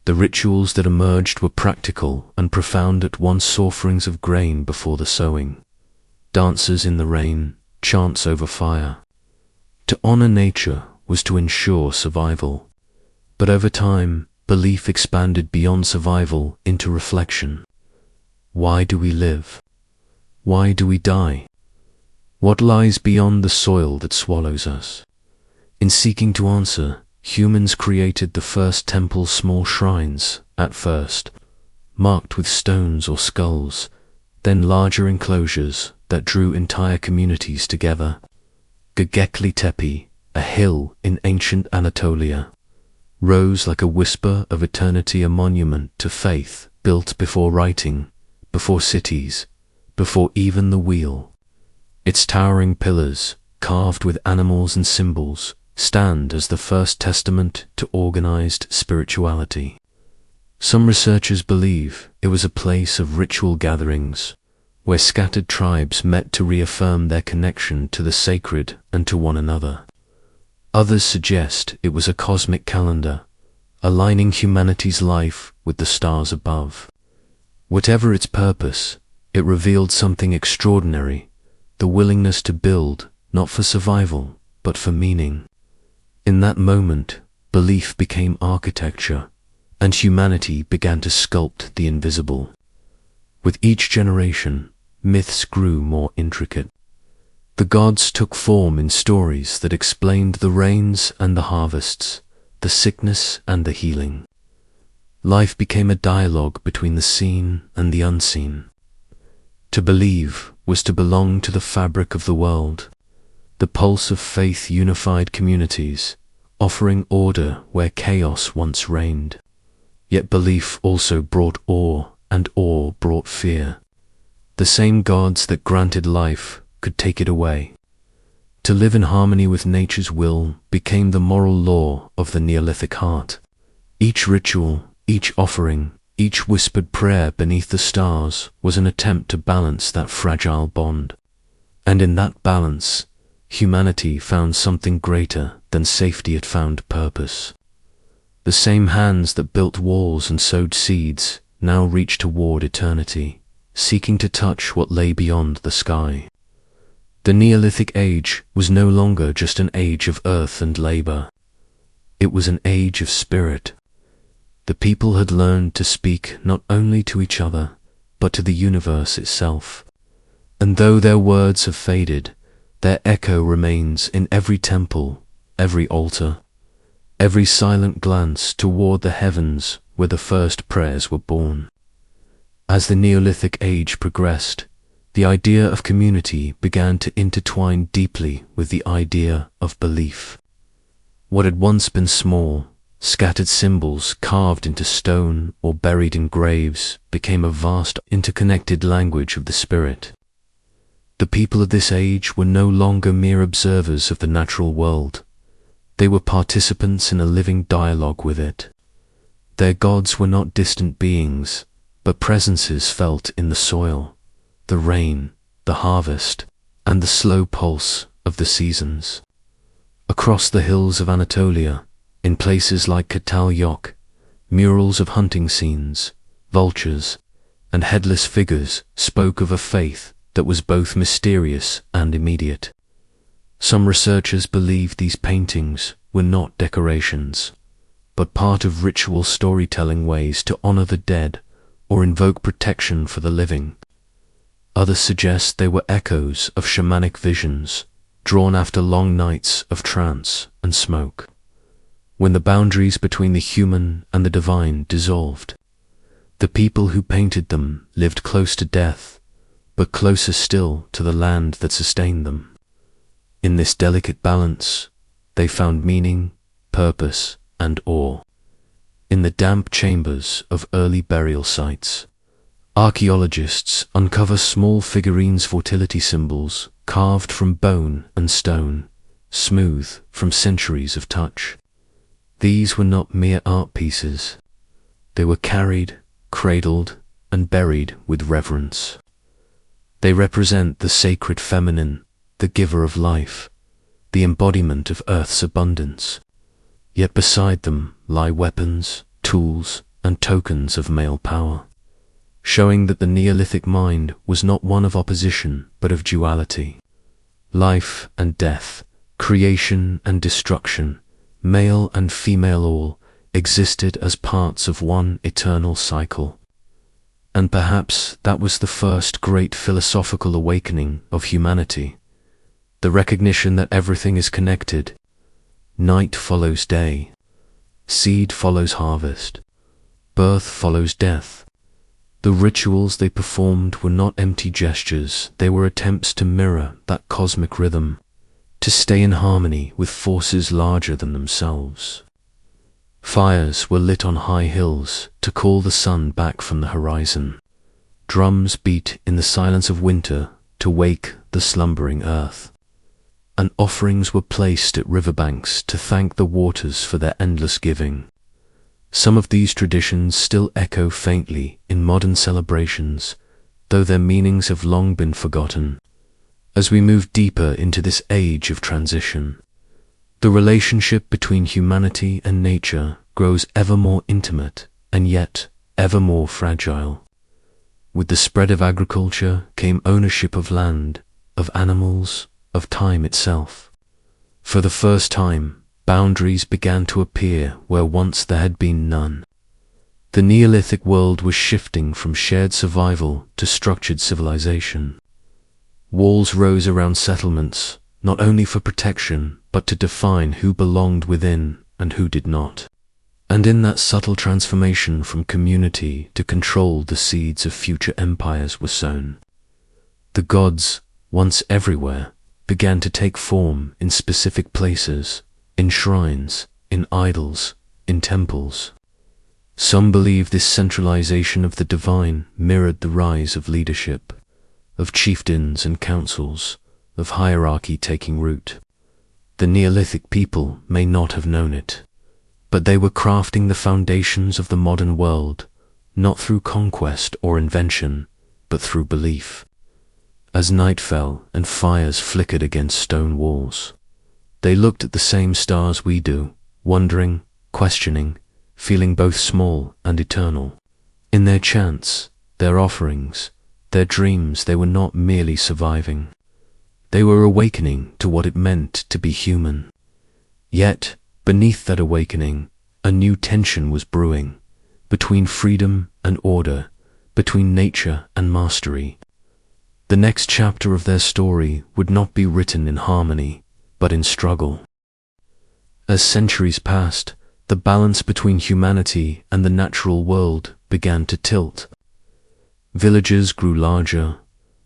The rituals that emerged were practical and profound at once, offerings of grain before the sowing, dances in the rain, chants over fire. To honor nature was to ensure survival, but over time, belief expanded beyond survival into reflection. Why do we live? Why do we die? What lies beyond the soil that swallows us? In seeking to answer, humans created the first temple, small shrines, at first, marked with stones or skulls, then larger enclosures that drew entire communities together. Göbekli Tepe, a hill in ancient Anatolia, rose like a whisper of eternity, a monument to faith built before writing, before cities, before even the wheel. Its towering pillars, carved with animals and symbols, stand as the first testament to organized spirituality. Some researchers believe it was a place of ritual gatherings, where scattered tribes met to reaffirm their connection to the sacred and to one another. Others suggest it was a cosmic calendar, aligning humanity's life with the stars above. Whatever its purpose, it revealed something extraordinary, the willingness to build, not for survival, but for meaning. In that moment, belief became architecture, and humanity began to sculpt the invisible. With each generation, myths grew more intricate. The gods took form in stories that explained the rains and the harvests, the sickness and the healing. Life became a dialogue between the seen and the unseen. To believe was to belong to the fabric of the world. The pulse of faith unified communities, offering order where chaos once reigned. Yet belief also brought awe, and awe brought fear. The same gods that granted life could take it away. To live in harmony with nature's will became the moral law of the Neolithic heart. Each ritual, each offering, each whispered prayer beneath the stars was an attempt to balance that fragile bond. And in that balance, humanity found something greater than safety, it found purpose. The same hands that built walls and sowed seeds now reached toward eternity, seeking to touch what lay beyond the sky. The Neolithic Age was no longer just an age of earth and labor. It was an age of spirit. The people had learned to speak not only to each other, but to the universe itself. And though their words have faded, their echo remains in every temple, every altar, every silent glance toward the heavens where the first prayers were born. As the Neolithic Age progressed, the idea of community began to intertwine deeply with the idea of belief. What had once been small, scattered symbols carved into stone or buried in graves became a vast interconnected language of the spirit. The people of this age were no longer mere observers of the natural world. They were participants in a living dialogue with it. Their gods were not distant beings, but presences felt in the soil, the rain, the harvest, and the slow pulse of the seasons. Across the hills of Anatolia, in places like Yok, murals of hunting scenes, vultures, and headless figures spoke of a faith that was both mysterious and immediate. Some researchers believe these paintings were not decorations, but part of ritual storytelling ways to honor the dead or invoke protection for the living. Others suggest they were echoes of shamanic visions, drawn after long nights of trance and smoke, when the boundaries between the human and the divine dissolved. The people who painted them lived close to death, but closer still to the land that sustained them. In this delicate balance, they found meaning, purpose, and awe. In the damp chambers of early burial sites, archaeologists uncover small figurines, fertility symbols carved from bone and stone, smooth from centuries of touch. These were not mere art pieces. They were carried, cradled, and buried with reverence. They represent the sacred feminine, the giver of life, the embodiment of Earth's abundance. Yet beside them lie weapons, tools, and tokens of male power, showing that the Neolithic mind was not one of opposition but of duality. Life and death, creation and destruction, male and female all existed as parts of one eternal cycle. And perhaps that was the first great philosophical awakening of humanity, the recognition that everything is connected. Night follows day, seed follows harvest, birth follows death. The rituals they performed were not empty gestures, they were attempts to mirror that cosmic rhythm, to stay in harmony with forces larger than themselves. Fires were lit on high hills to call the sun back from the horizon. Drums beat in the silence of winter to wake the slumbering earth. And offerings were placed at riverbanks to thank the waters for their endless giving. Some of these traditions still echo faintly in modern celebrations, though their meanings have long been forgotten. As we move deeper into this age of transition, the relationship between humanity and nature grows ever more intimate and yet ever more fragile. With the spread of agriculture came ownership of land, of animals, of time itself. For the first time, boundaries began to appear where once there had been none. The Neolithic world was shifting from shared survival to structured civilization. Walls rose around settlements, not only for protection, but to define who belonged within and who did not. And in that subtle transformation from community to control, the seeds of future empires were sown. The gods, once everywhere, began to take form in specific places, in shrines, in idols, in temples. Some believe this centralization of the divine mirrored the rise of leadership, of chieftains and councils, of hierarchy taking root. The Neolithic people may not have known it, but they were crafting the foundations of the modern world, not through conquest or invention, but through belief. As night fell and fires flickered against stone walls, they looked at the same stars we do, wondering, questioning, feeling both small and eternal. In their chants, their offerings, their dreams, they were not merely surviving. They were awakening to what it meant to be human. Yet, beneath that awakening, a new tension was brewing, between freedom and order, between nature and mastery. The next chapter of their story would not be written in harmony, but in struggle. As centuries passed, the balance between humanity and the natural world began to tilt. Villages grew larger,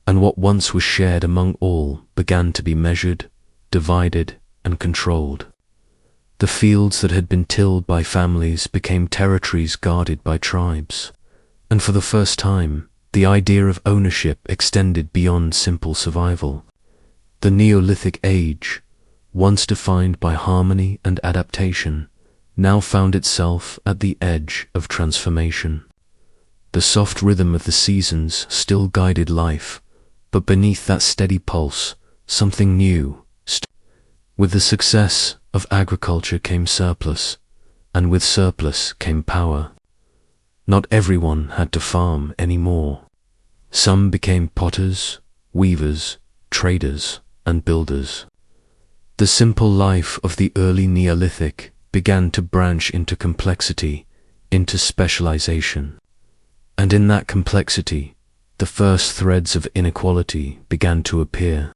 and what once was shared among all began to be measured, divided, and controlled. The fields that had been tilled by families became territories guarded by tribes, and for the first time, the idea of ownership extended beyond simple survival. The Neolithic Age, once defined by harmony and adaptation, now found itself at the edge of transformation. The soft rhythm of the seasons still guided life, but beneath that steady pulse, something new. With the success of agriculture came surplus, and with surplus came power. Not everyone had to farm anymore. Some became potters, weavers, traders, and builders. The simple life of the early Neolithic began to branch into complexity, into specialization. And in that complexity, the first threads of inequality began to appear.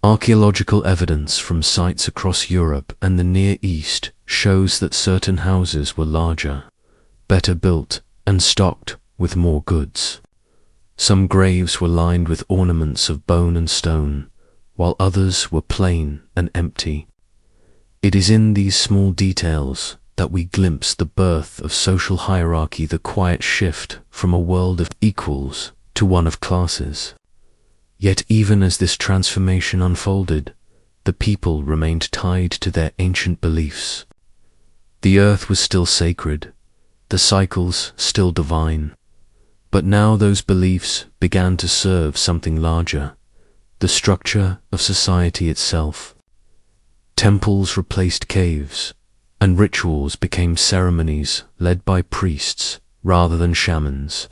Archaeological evidence from sites across Europe and the Near East shows that certain houses were larger, better built, and stocked with more goods. Some graves were lined with ornaments of bone and stone, while others were plain and empty. It is in these small details that we glimpse the birth of social hierarchy, the quiet shift from a world of equals to one of classes. Yet even as this transformation unfolded, the people remained tied to their ancient beliefs. The earth was still sacred, the cycles still divine, but now those beliefs began to serve something larger, the structure of society itself. Temples replaced caves, and rituals became ceremonies led by priests rather than shamans.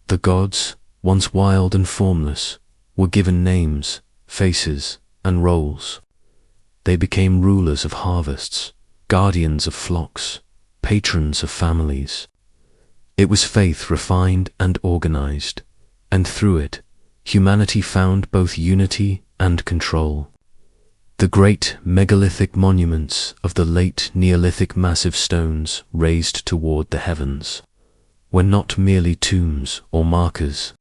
The gods, once wild and formless, were given names, faces, and roles. They became rulers of harvests, guardians of flocks, patrons of families. It was faith refined and organized, and through it, humanity found both unity and control. The great megalithic monuments of the late Neolithic massive stones raised toward the heavens were not merely tombs or markers.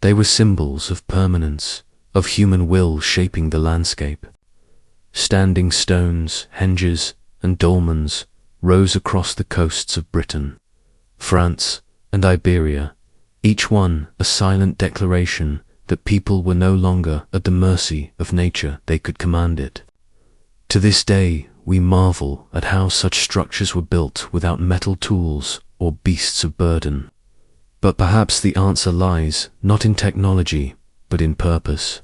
They were symbols of permanence, of human will shaping the landscape. Standing stones, henges, and dolmens rose across the coasts of Britain, France, and Iberia, each one a silent declaration that people were no longer at the mercy of nature, they could command it. To this day, we marvel at how such structures were built without metal tools or beasts of burden. But perhaps the answer lies not in technology, but in purpose.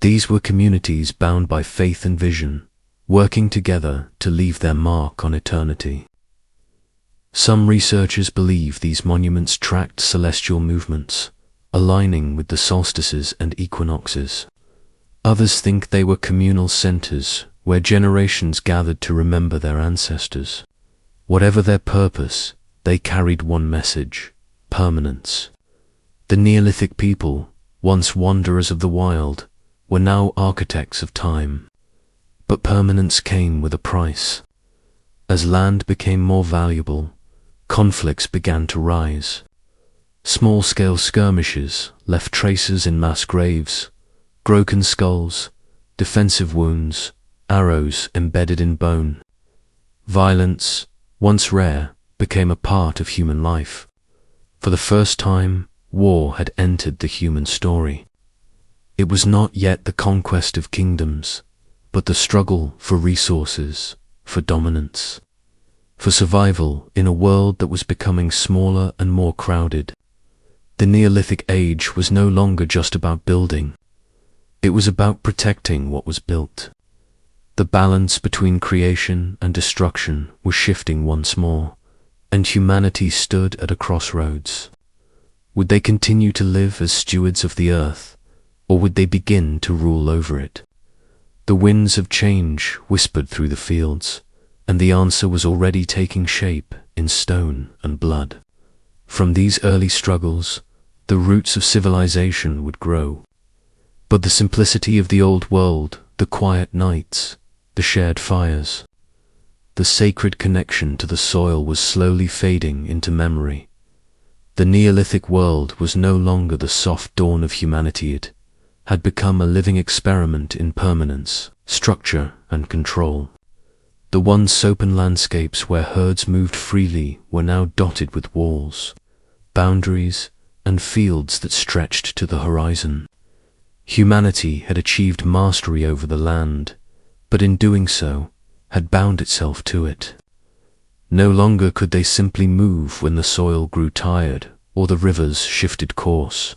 These were communities bound by faith and vision, working together to leave their mark on eternity. Some researchers believe these monuments tracked celestial movements, aligning with the solstices and equinoxes. Others think they were communal centers where generations gathered to remember their ancestors. Whatever their purpose, they carried one message: permanence. The Neolithic people, once wanderers of the wild, were now architects of time. But permanence came with a price. As land became more valuable, conflicts began to rise. Small-scale skirmishes left traces in mass graves, broken skulls, defensive wounds, arrows embedded in bone. Violence, once rare, became a part of human life. For the first time, war had entered the human story. It was not yet the conquest of kingdoms, but the struggle for resources, for dominance, for survival in a world that was becoming smaller and more crowded. The Neolithic Age was no longer just about building. It was about protecting what was built. The balance between creation and destruction was shifting once more, and humanity stood at a crossroads. Would they continue to live as stewards of the earth, or would they begin to rule over it? The winds of change whispered through the fields, and the answer was already taking shape in stone and blood. From these early struggles, the roots of civilization would grow. But the simplicity of the old world, the quiet nights, the shared fires, the sacred connection to the soil was slowly fading into memory. The Neolithic world was no longer the soft dawn of humanity. It had become a living experiment in permanence, structure, and control. The once open landscapes where herds moved freely were now dotted with walls, boundaries, and fields that stretched to the horizon. Humanity had achieved mastery over the land, but in doing so, had bound itself to it. No longer could they simply move when the soil grew tired or the rivers shifted course.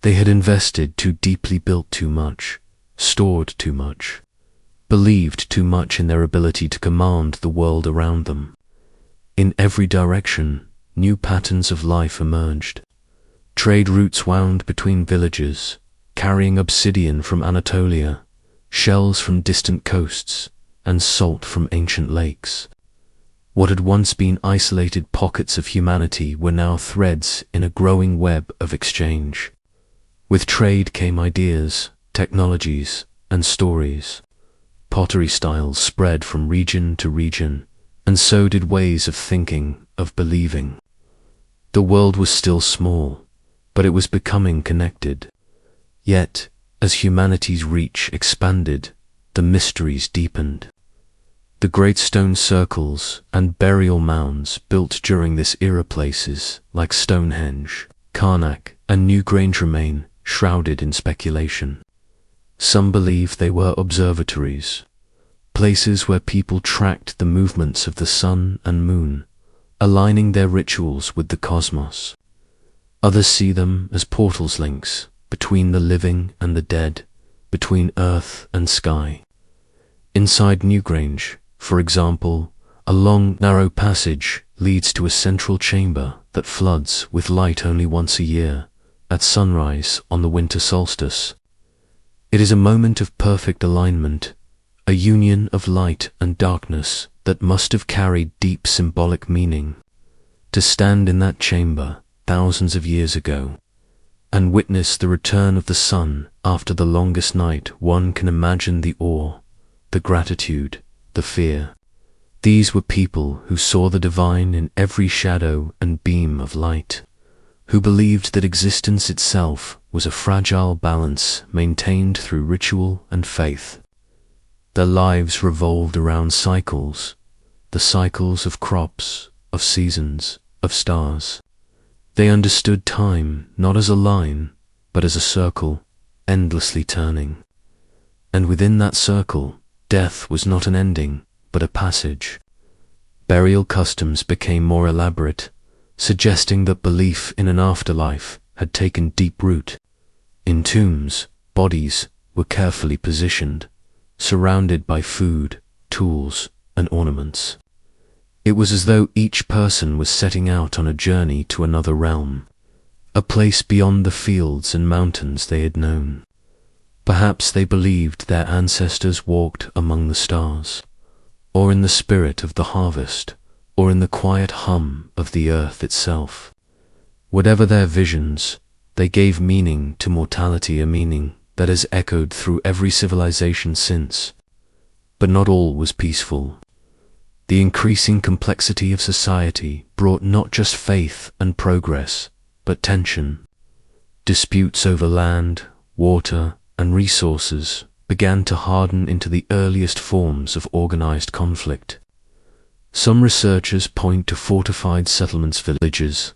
They had invested too deeply, built too much, stored too much. believed too much in their ability to command the world around them. In every direction, new patterns of life emerged. Trade routes wound between villages, carrying obsidian from Anatolia, shells from distant coasts, and salt from ancient lakes. What had once been isolated pockets of humanity were now threads in a growing web of exchange. With trade came ideas, technologies, and stories. Pottery styles spread from region to region, and so did ways of thinking, of believing. The world was still small, but it was becoming connected. Yet, as humanity's reach expanded, the mysteries deepened. The great stone circles and burial mounds built during this era, places like Stonehenge, Karnak, and Newgrange remain shrouded in speculation. Some believe they were observatories, places where people tracked the movements of the sun and moon, aligning their rituals with the cosmos. Others see them as portals, links between the living and the dead, between earth and sky. Inside Newgrange, for example, a long, narrow passage leads to a central chamber that floods with light only once a year, at sunrise on the winter solstice. It is a moment of perfect alignment, a union of light and darkness that must have carried deep symbolic meaning. To stand in that chamber thousands of years ago and witness the return of the sun after the longest night, one can imagine the awe, the gratitude, the fear. These were people who saw the divine in every shadow and beam of light, who believed that existence itself was a fragile balance maintained through ritual and faith. Their lives revolved around cycles, the cycles of crops, of seasons, of stars. They understood time not as a line, but as a circle, endlessly turning. And within that circle, death was not an ending, but a passage. Burial customs became more elaborate, suggesting that belief in an afterlife had taken deep root. In tombs, bodies were carefully positioned, surrounded by food, tools, and ornaments. It was as though each person was setting out on a journey to another realm, a place beyond the fields and mountains they had known. Perhaps they believed their ancestors walked among the stars, or in the spirit of the harvest, or in the quiet hum of the earth itself. Whatever their visions, they gave meaning to mortality, a meaning that has echoed through every civilization since. But not all was peaceful. The increasing complexity of society brought not just faith and progress, but tension. Disputes over land, water, and resources began to harden into the earliest forms of organized conflict. Some researchers point to fortified settlements, villages,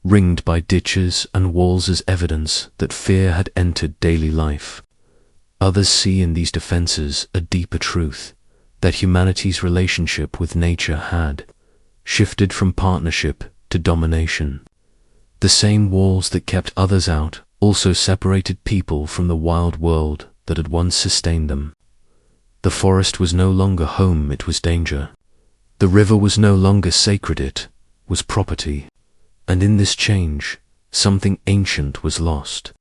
ringed by ditches and walls as evidence that fear had entered daily life. Others see in these defenses a deeper truth, that humanity's relationship with nature had shifted from partnership to domination. The same walls that kept others out also separated people from the wild world that had once sustained them. The forest was no longer home, it was danger. The river was no longer sacred, it was property. And in this change, something ancient was lost.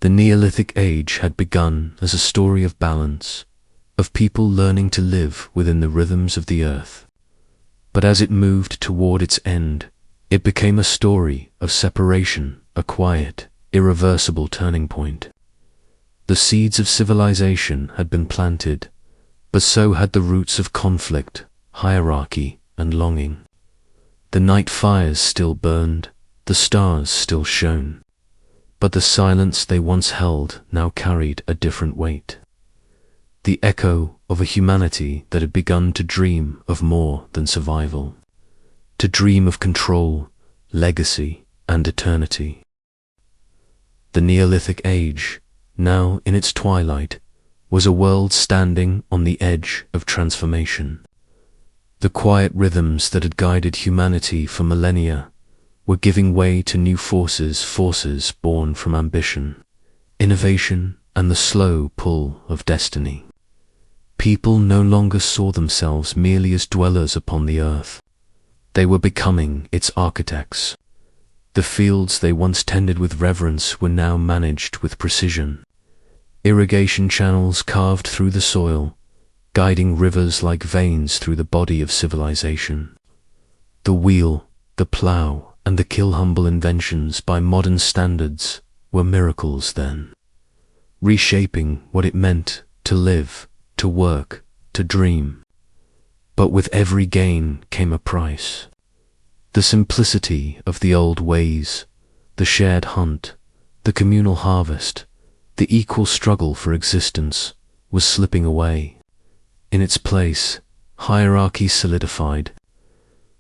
The Neolithic Age had begun as a story of balance, of people learning to live within the rhythms of the earth. But as it moved toward its end, it became a story of separation, a quiet, irreversible turning point. The seeds of civilization had been planted, but so had the roots of conflict, hierarchy, and longing. The night fires still burned, the stars still shone, but the silence they once held now carried a different weight. The echo of a humanity that had begun to dream of more than survival, to dream of control, legacy, and eternity. The Neolithic Age, now in its twilight, was a world standing on the edge of transformation. The quiet rhythms that had guided humanity for millennia were giving way to new forces born from ambition, innovation, and the slow pull of destiny. people no longer saw themselves merely as dwellers upon the earth. They were becoming its architects. The fields they once tended with reverence were now managed with precision. Irrigation channels carved through the soil, guiding rivers like veins through the body of civilization. The wheel, the plough, and the kill-humble inventions by modern standards were miracles then, reshaping what it meant to live, to work, to dream. But with every gain came a price. The simplicity of the old ways, the shared hunt, the communal harvest, the equal struggle for existence was slipping away. In its place, hierarchy solidified.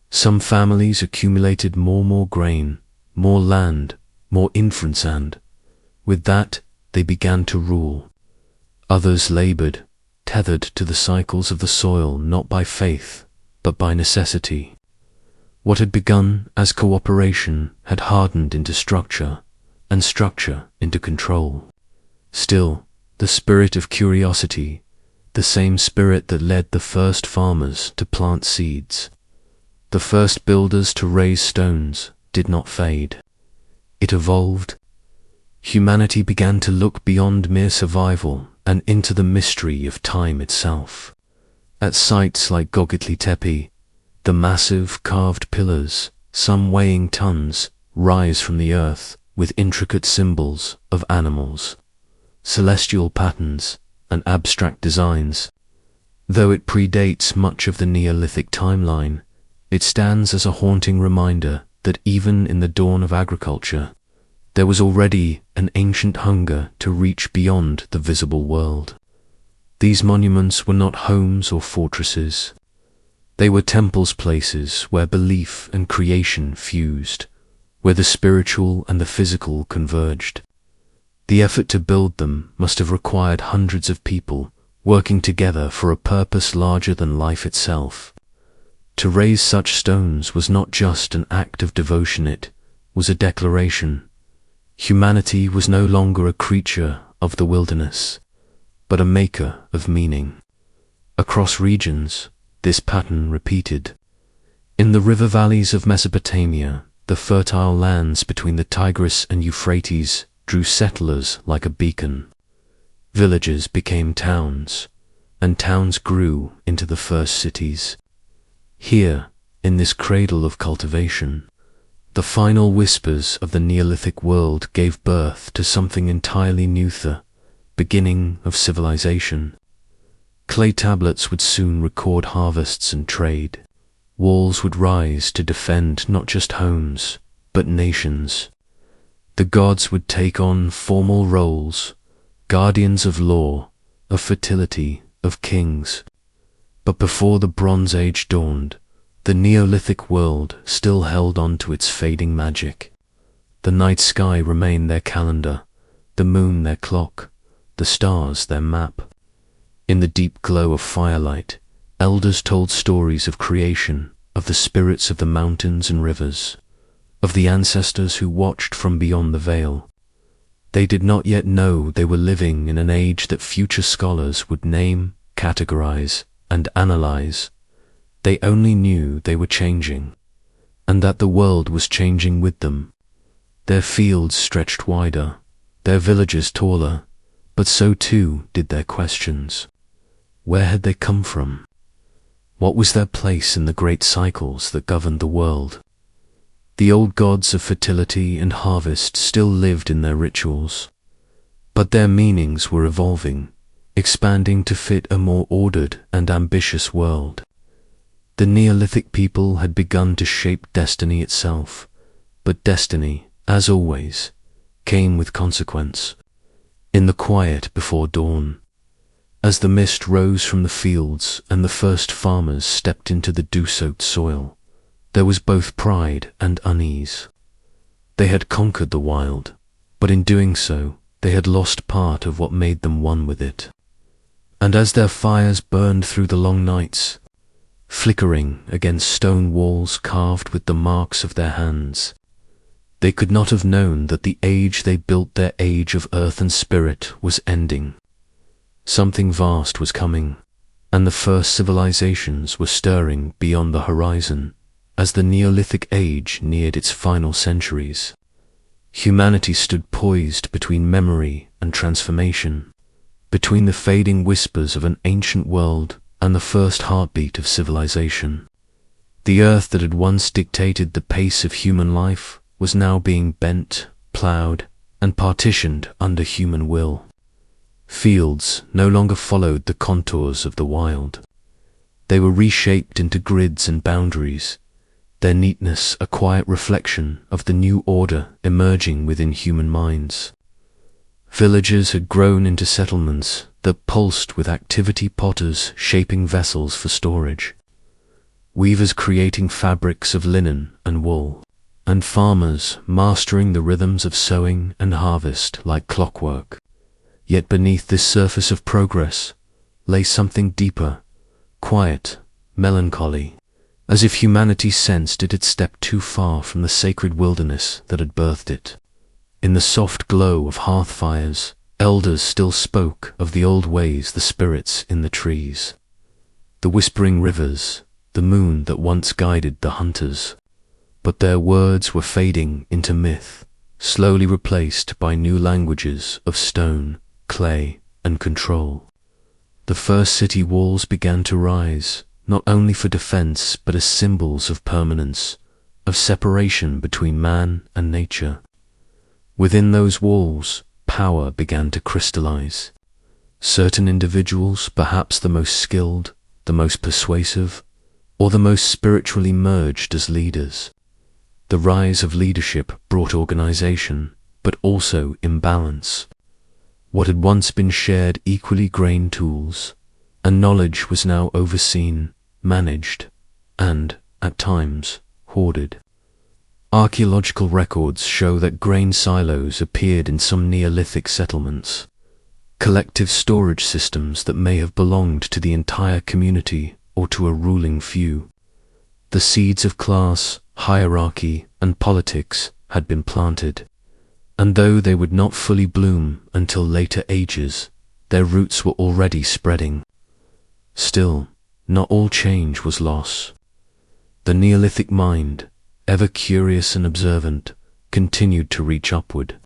Some families accumulated more grain, more land, more influence, and, with that, they began to rule. Others labored, tethered to the cycles of the soil not by faith, but by necessity. What had begun as cooperation had hardened into structure, and structure into control. Still, the spirit of curiosity, the same spirit that led the first farmers to plant seeds, the first builders to raise stones, did not fade. It evolved. Humanity began to look beyond mere survival and into the mystery of time itself. At sites like Göbekli Tepe, the massive carved pillars, some weighing tons, rise from the earth with intricate symbols of animals, celestial patterns, and abstract designs. Though it predates much of the Neolithic timeline, it stands as a haunting reminder that even in the dawn of agriculture, there was already an ancient hunger to reach beyond the visible world. These monuments were not homes or fortresses. They were temples, places where belief and creation fused, where the spiritual and the physical converged. The effort to build them must have required hundreds of people working together for a purpose larger than life itself. To raise such stones was not just an act of devotion, it was a declaration. Humanity was no longer a creature of the wilderness, but a maker of meaning. Across regions, this pattern repeated. In the river valleys of Mesopotamia, the fertile lands between the Tigris and Euphrates drew settlers like a beacon. Villages became towns, and towns grew into the first cities. Here, in this cradle of cultivation, the final whispers of the Neolithic world gave birth to something entirely new, the beginning of civilization. Clay tablets would soon record harvests and trade. Walls would rise to defend not just homes, but nations. The gods would take on formal roles, guardians of law, of fertility, of kings. But before the Bronze Age dawned, the Neolithic world still held on to its fading magic. The night sky remained their calendar, the moon their clock, the stars their map. In the deep glow of firelight, elders told stories of creation, of the spirits of the mountains and rivers, of the ancestors who watched from beyond the veil. They did not yet know they were living in an age that future scholars would name, categorize, and analyze. They only knew they were changing, and that the world was changing with them. Their fields stretched wider, their villages taller, but so too did their questions. Where had they come from? What was their place in the great cycles that governed the world? The old gods of fertility and harvest still lived in their rituals, but their meanings were evolving, expanding to fit a more ordered and ambitious world. The Neolithic people had begun to shape destiny itself, but destiny, as always, came with consequence. In the quiet before dawn, as the mist rose from the fields and the first farmers stepped into the dew-soaked soil, there was both pride and unease. They had conquered the wild, but in doing so, they had lost part of what made them one with it. And as their fires burned through the long nights, flickering against stone walls carved with the marks of their hands, they could not have known that the age they built their age of earth and spirit was ending. Something vast was coming, and the first civilizations were stirring beyond the horizon as the Neolithic Age neared its final centuries. Humanity stood poised between memory and transformation, between the fading whispers of an ancient world and the first heartbeat of civilization. The earth that had once dictated the pace of human life was now being bent, ploughed, and partitioned under human will. Fields no longer followed the contours of the wild. They were reshaped into grids and boundaries, their neatness a quiet reflection of the new order emerging within human minds. Villages had grown into settlements that pulsed with activity, potters shaping vessels for storage, weavers creating fabrics of linen and wool, and farmers mastering the rhythms of sowing and harvest like clockwork. Yet beneath this surface of progress lay something deeper, quiet, melancholy, as if humanity sensed it had stepped too far from the sacred wilderness that had birthed it. In the soft glow of hearth fires, elders still spoke of the old ways, the spirits in the trees, the whispering rivers, the moon that once guided the hunters. But their words were fading into myth, slowly replaced by new languages of stone, clay, and control. The first city walls began to rise, not only for defense but as symbols of permanence, of separation between man and nature. Within those walls, power began to crystallize. Certain individuals, perhaps the most skilled, the most persuasive, or the most spiritually merged as leaders. The rise of leadership brought organization, but also imbalance. What had once been shared equally grained tools, and knowledge was now overseen, managed, and, at times, hoarded. Archaeological records show that grain silos appeared in some Neolithic settlements, collective storage systems that may have belonged to the entire community or to a ruling few. The seeds of class, hierarchy, and politics had been planted, and though they would not fully bloom until later ages, their roots were already spreading. Still, not all change was loss. The Neolithic mind, ever curious and observant, continued to reach upward.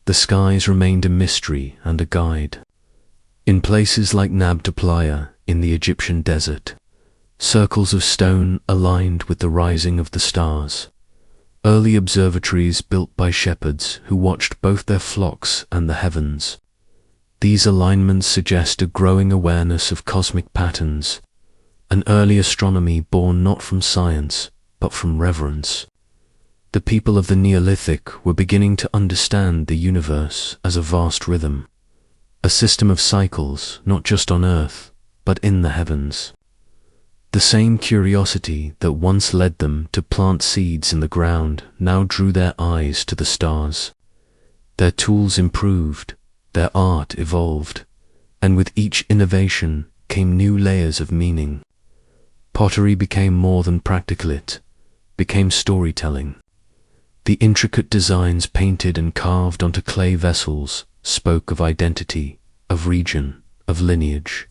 The skies remained a mystery and a guide. In places like Nabta Playa in the Egyptian desert, circles of stone aligned with the rising of the stars. Early observatories built by shepherds who watched both their flocks and the heavens. These alignments suggest a growing awareness of cosmic patterns, an early astronomy born not from science, but from reverence. The people of the Neolithic were beginning to understand the universe as a vast rhythm, a system of cycles not just on Earth, but in the heavens. The same curiosity that once led them to plant seeds in the ground now drew their eyes to the stars. Their tools improved, their art evolved, and with each innovation came new layers of meaning. Pottery became more than practical, it became storytelling. The intricate designs painted and carved onto clay vessels spoke of identity, of region, of lineage.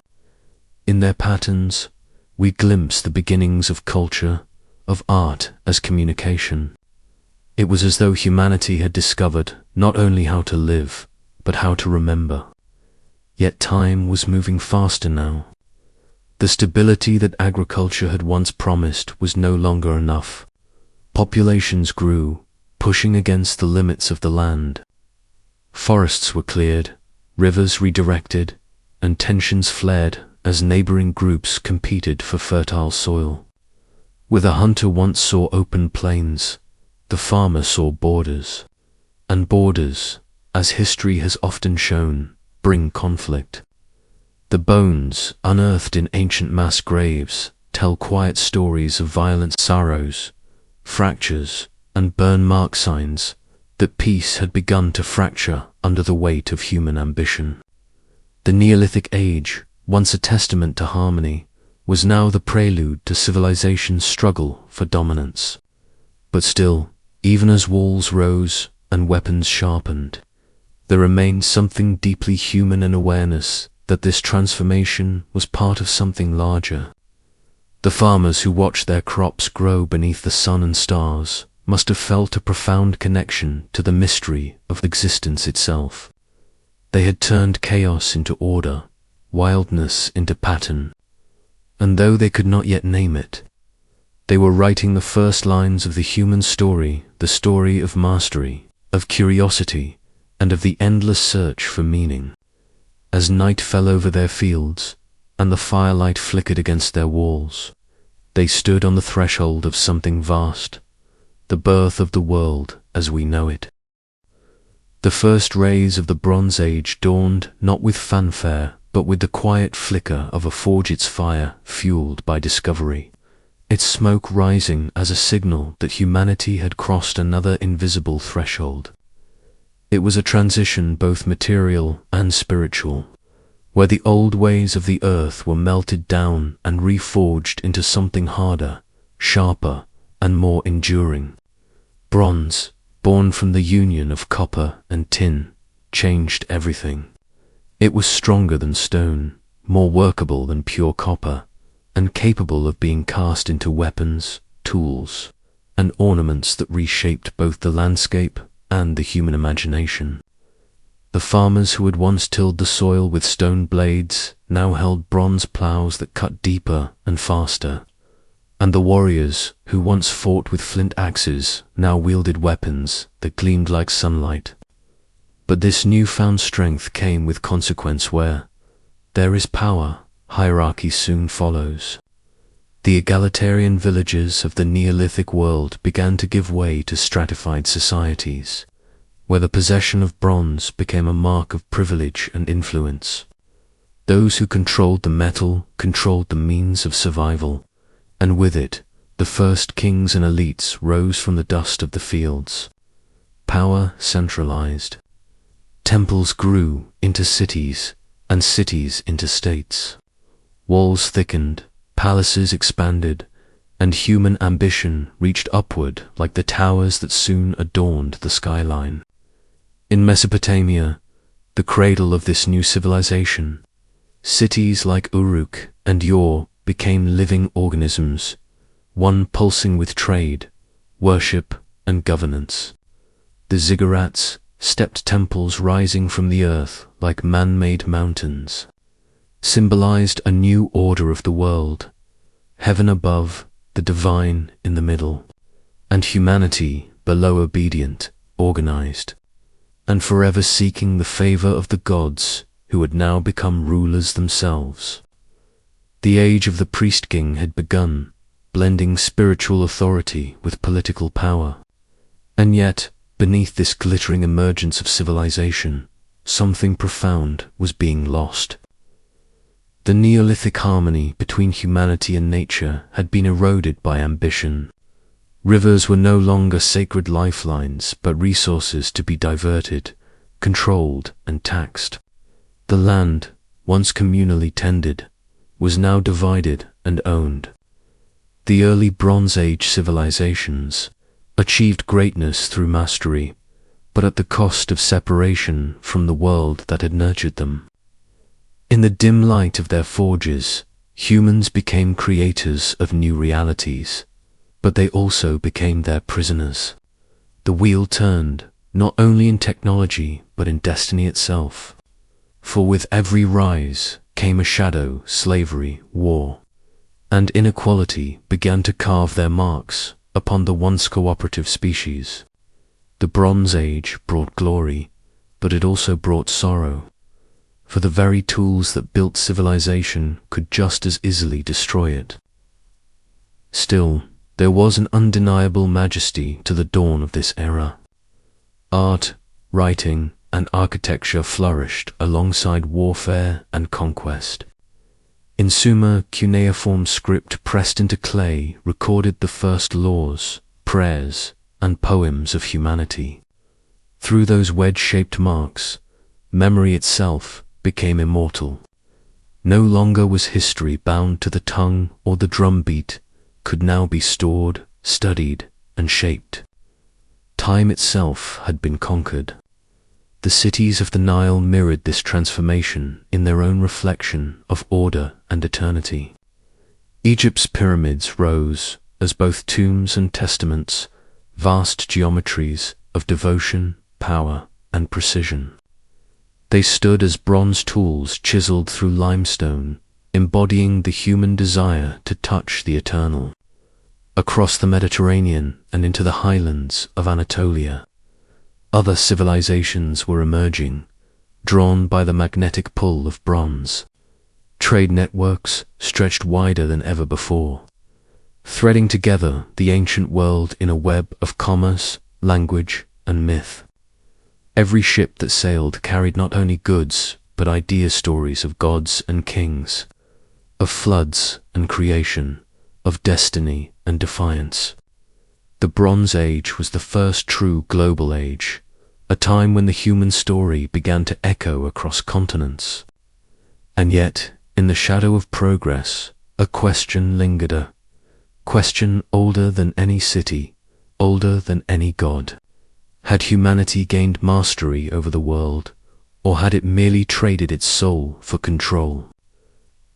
In their patterns, we glimpse the beginnings of culture, of art as communication. It was as though humanity had discovered not only how to live, but how to remember. Yet time was moving faster now. The stability that agriculture had once promised was no longer enough. Populations grew, pushing against the limits of the land. Forests were cleared, rivers redirected, and tensions flared as neighboring groups competed for fertile soil. Where the hunter once saw open plains, the farmer saw borders. And borders, as history has often shown, bring conflict. The bones, unearthed in ancient mass graves, tell quiet stories of violent sorrows, fractures, and burn mark signs that peace had begun to fracture under the weight of human ambition. The Neolithic Age, once a testament to harmony, was now the prelude to civilization's struggle for dominance. But still, even as walls rose and weapons sharpened, there remained something deeply human in awareness that this transformation was part of something larger. The farmers who watched their crops grow beneath the sun and stars must have felt a profound connection to the mystery of existence itself. They had turned chaos into order, wildness into pattern, and though they could not yet name it, they were writing the first lines of the human story, the story of mastery, of curiosity, and of the endless search for meaning. As night fell over their fields, and the firelight flickered against their walls, they stood on the threshold of something vast, the birth of the world as we know it. The first rays of the Bronze Age dawned not with fanfare, but with the quiet flicker of a forge's fire fueled by discovery, its smoke rising as a signal that humanity had crossed another invisible threshold. It was a transition both material and spiritual, where the old ways of the earth were melted down and reforged into something harder, sharper, and more enduring. Bronze, born from the union of copper and tin, changed everything. It was stronger than stone, more workable than pure copper, and capable of being cast into weapons, tools, and ornaments that reshaped both the landscape and the human imagination. The farmers who had once tilled the soil with stone blades now held bronze plows that cut deeper and faster, and the warriors who once fought with flint axes now wielded weapons that gleamed like sunlight. But this newfound strength came with consequence where there is power, hierarchy soon follows. The egalitarian villages of the Neolithic world began to give way to stratified societies, where the possession of bronze became a mark of privilege and influence. Those who controlled the metal controlled the means of survival, and with it, the first kings and elites rose from the dust of the fields. Power centralized. Temples grew into cities, and cities into states. Walls thickened, palaces expanded, and human ambition reached upward like the towers that soon adorned the skyline. In Mesopotamia, the cradle of this new civilization, cities like Uruk and Ur became living organisms, one pulsing with trade, worship, and governance. The ziggurats, stepped temples rising from the earth like man-made mountains, symbolized a new order of the world, heaven above, the divine in the middle, and humanity below obedient, organized, and forever seeking the favor of the gods who had now become rulers themselves. The age of the priest-king had begun, blending spiritual authority with political power. And yet, beneath this glittering emergence of civilization, something profound was being lost. The Neolithic harmony between humanity and nature had been eroded by ambition. Rivers were no longer sacred lifelines, but resources to be diverted, controlled, and taxed. The land, once communally tended, was now divided and owned. The early Bronze Age civilizations achieved greatness through mastery, but at the cost of separation from the world that had nurtured them. In the dim light of their forges, humans became creators of new realities, but they also became their prisoners. The wheel turned, not only in technology, but in destiny itself. For with every rise came a shadow, slavery, war, and inequality began to carve their marks upon the once cooperative species. The Bronze Age brought glory, but it also brought sorrow, for the very tools that built civilization could just as easily destroy it. Still, there was an undeniable majesty to the dawn of this era. Art, writing, and architecture flourished alongside warfare and conquest. In Sumer, cuneiform script pressed into clay recorded the first laws, prayers, and poems of humanity. Through those wedge-shaped marks, memory itself became immortal. No longer was history bound to the tongue or the drumbeat, could now be stored, studied, and shaped. Time itself had been conquered. The cities of the Nile mirrored this transformation in their own reflection of order and eternity. Egypt's pyramids rose as both tombs and testaments, vast geometries of devotion, power, and precision. They stood as bronze tools chiseled through limestone, embodying the human desire to touch the eternal. Across the Mediterranean and into the highlands of Anatolia, other civilizations were emerging, drawn by the magnetic pull of bronze. Trade networks stretched wider than ever before, threading together the ancient world in a web of commerce, language, and myth. Every ship that sailed carried not only goods, but idea stories of gods and kings, of floods and creation, of destiny and defiance. The Bronze Age was the first true global age, a time when the human story began to echo across continents. And yet, in the shadow of progress, a question lingered, a question older than any city, older than any god. Had humanity gained mastery over the world, or had it merely traded its soul for control?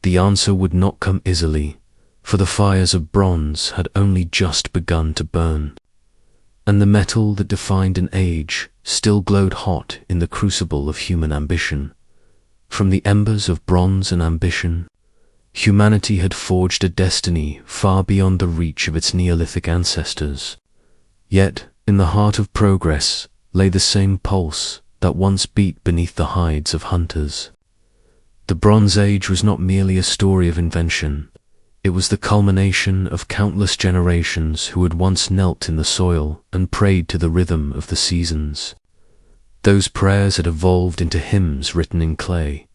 The answer would not come easily, for the fires of bronze had only just begun to burn, and the metal that defined an age still glowed hot in the crucible of human ambition. From the embers of bronze and ambition, humanity had forged a destiny far beyond the reach of its Neolithic ancestors. Yet, in the heart of progress lay the same pulse that once beat beneath the hides of hunters. The Bronze Age was not merely a story of invention. It was the culmination of countless generations who had once knelt in the soil and prayed to the rhythm of the seasons. Those prayers had evolved into hymns written in clay,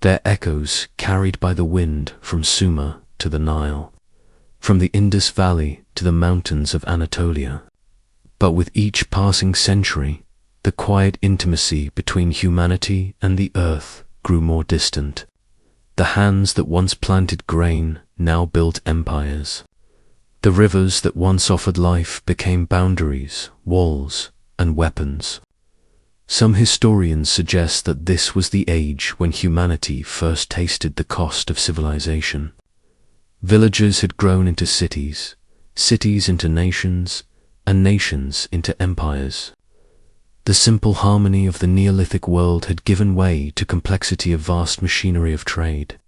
their echoes carried by the wind from Sumer to the Nile, from the Indus Valley to the mountains of Anatolia. But with each passing century, the quiet intimacy between humanity and the earth grew more distant. The hands that once planted grain now built empires. The rivers that once offered life became boundaries, walls, and weapons. Some historians suggest that this was the age when humanity first tasted the cost of civilization. Villages had grown into cities, cities into nations, and nations into empires. The simple harmony of the Neolithic world had given way to complexity of vast machinery of trade,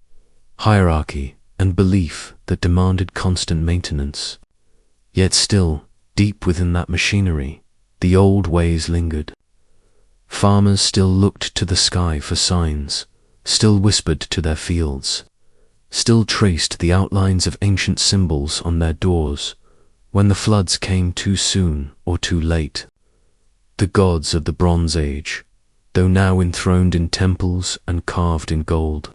hierarchy, and belief that demanded constant maintenance. Yet still, deep within that machinery, the old ways lingered. Farmers still looked to the sky for signs, still whispered to their fields, still traced the outlines of ancient symbols on their doors when the floods came too soon or too late. The gods of the Bronze Age, though now enthroned in temples and carved in gold,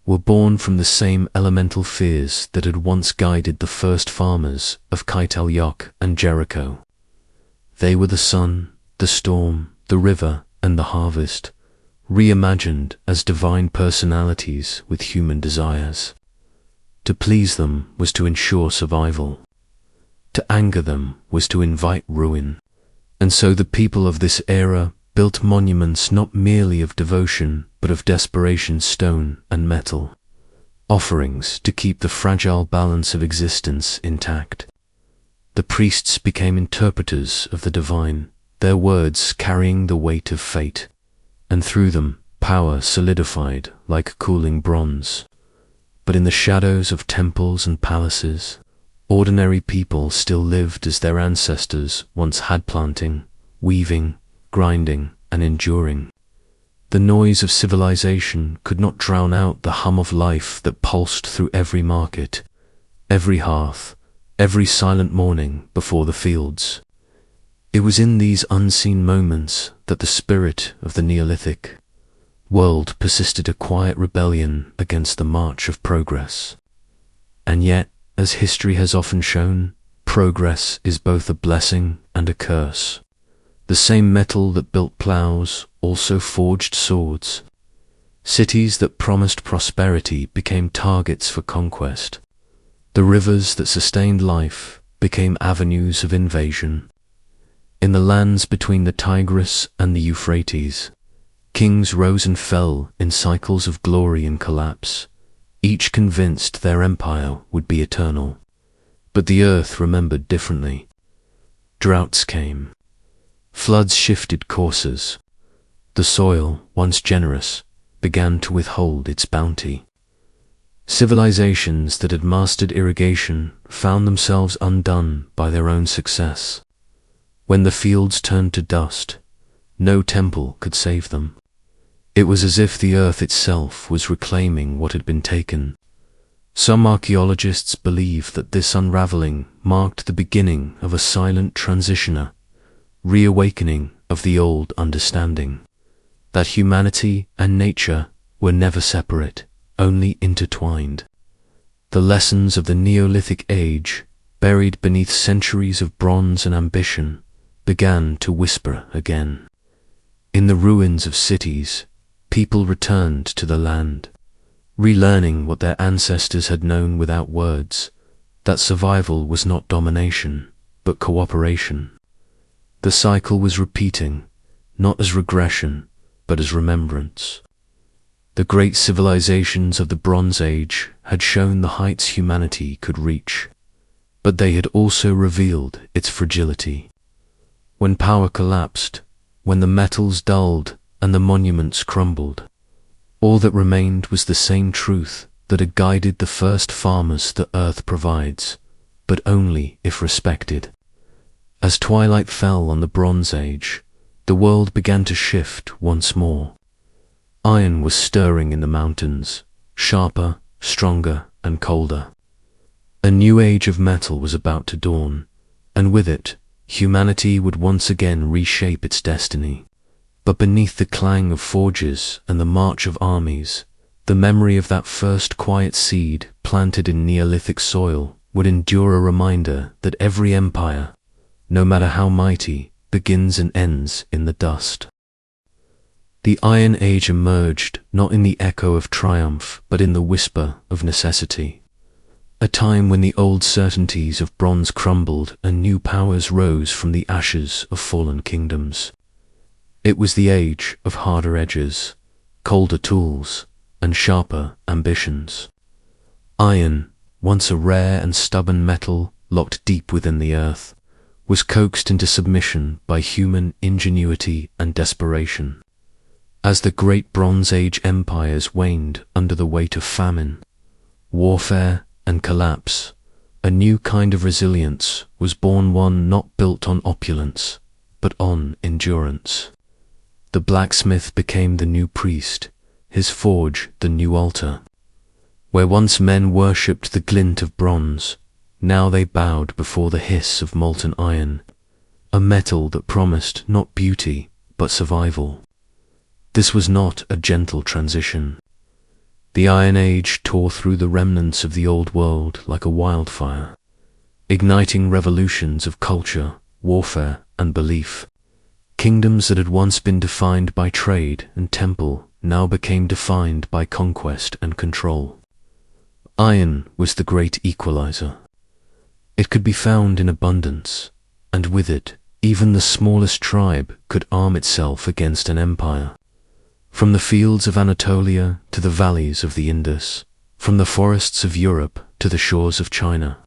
were born from the same elemental fears that had once guided the first farmers of Kait al-Yok and Jericho. They were the sun, the storm, the river, and the harvest, reimagined as divine personalities with human desires. To please them was to ensure survival. To anger them was to invite ruin. And so the people of this era built monuments not merely of devotion, but of desperation, stone and metal, offerings to keep the fragile balance of existence intact. The priests became interpreters of the divine, their words carrying the weight of fate, and through them power solidified like cooling bronze. But in the shadows of temples and palaces, ordinary people still lived as their ancestors once had, planting, weaving, grinding, and enduring. The noise of civilization could not drown out the hum of life that pulsed through every market, every hearth, every silent morning before the fields. It was in these unseen moments that the spirit of the Neolithic world persisted, a quiet rebellion against the march of progress. And yet, as history has often shown, progress is both a blessing and a curse. The same metal that built plows also forged swords. Cities that promised prosperity became targets for conquest. The rivers that sustained life became avenues of invasion. In the lands between the Tigris and the Euphrates, Kings rose and fell in cycles of glory and collapse, each convinced their empire would be eternal. But the earth remembered differently. Droughts came. Floods shifted courses. The soil, once generous, began to withhold its bounty. Civilizations that had mastered irrigation found themselves undone by their own success. When the fields turned to dust, no temple could save them. It was as if the earth itself was reclaiming what had been taken. Some archaeologists believe that this unraveling marked the beginning of a silent transitioner, reawakening of the old understanding, that humanity and nature were never separate, only intertwined. The lessons of the Neolithic Age, buried beneath centuries of bronze and ambition, began to whisper again. In the ruins of cities, people returned to the land, relearning what their ancestors had known without words, that survival was not domination, but cooperation. The cycle was repeating, not as regression, but as remembrance. The great civilizations of the Bronze Age had shown the heights humanity could reach, but they had also revealed its fragility. When power collapsed, when the metals dulled and the monuments crumbled, all that remained was the same truth that had guided the first farmers the earth provides, but only if respected. As twilight fell on the Bronze Age, the world began to shift once more. Iron was stirring in the mountains, sharper, stronger, and colder. A new age of metal was about to dawn, and with it, humanity would once again reshape its destiny. But beneath the clang of forges and the march of armies, the memory of that first quiet seed planted in Neolithic soil would endure a reminder that every empire, no matter how mighty, begins and ends in the dust. The Iron Age emerged not in the echo of triumph, but in the whisper of necessity. A time when the old certainties of bronze crumbled and new powers rose from the ashes of fallen kingdoms. It was the age of harder edges, colder tools, and sharper ambitions. Iron, once a rare and stubborn metal locked deep within the earth, was coaxed into submission by human ingenuity and desperation. As the great Bronze Age empires waned under the weight of famine, warfare, and collapse, a new kind of resilience was born, one not built on opulence, but on endurance. The blacksmith became the new priest, his forge the new altar. Where once men worshipped the glint of bronze, now they bowed before the hiss of molten iron, a metal that promised not beauty, but survival. This was not a gentle transition. The Iron Age tore through the remnants of the old world like a wildfire, igniting revolutions of culture, warfare, and belief. Kingdoms that had once been defined by trade and temple now became defined by conquest and control. Iron was the great equalizer. It could be found in abundance, and with it, even the smallest tribe could arm itself against an empire. From the fields of Anatolia to the valleys of the Indus, from the forests of Europe to the shores of China,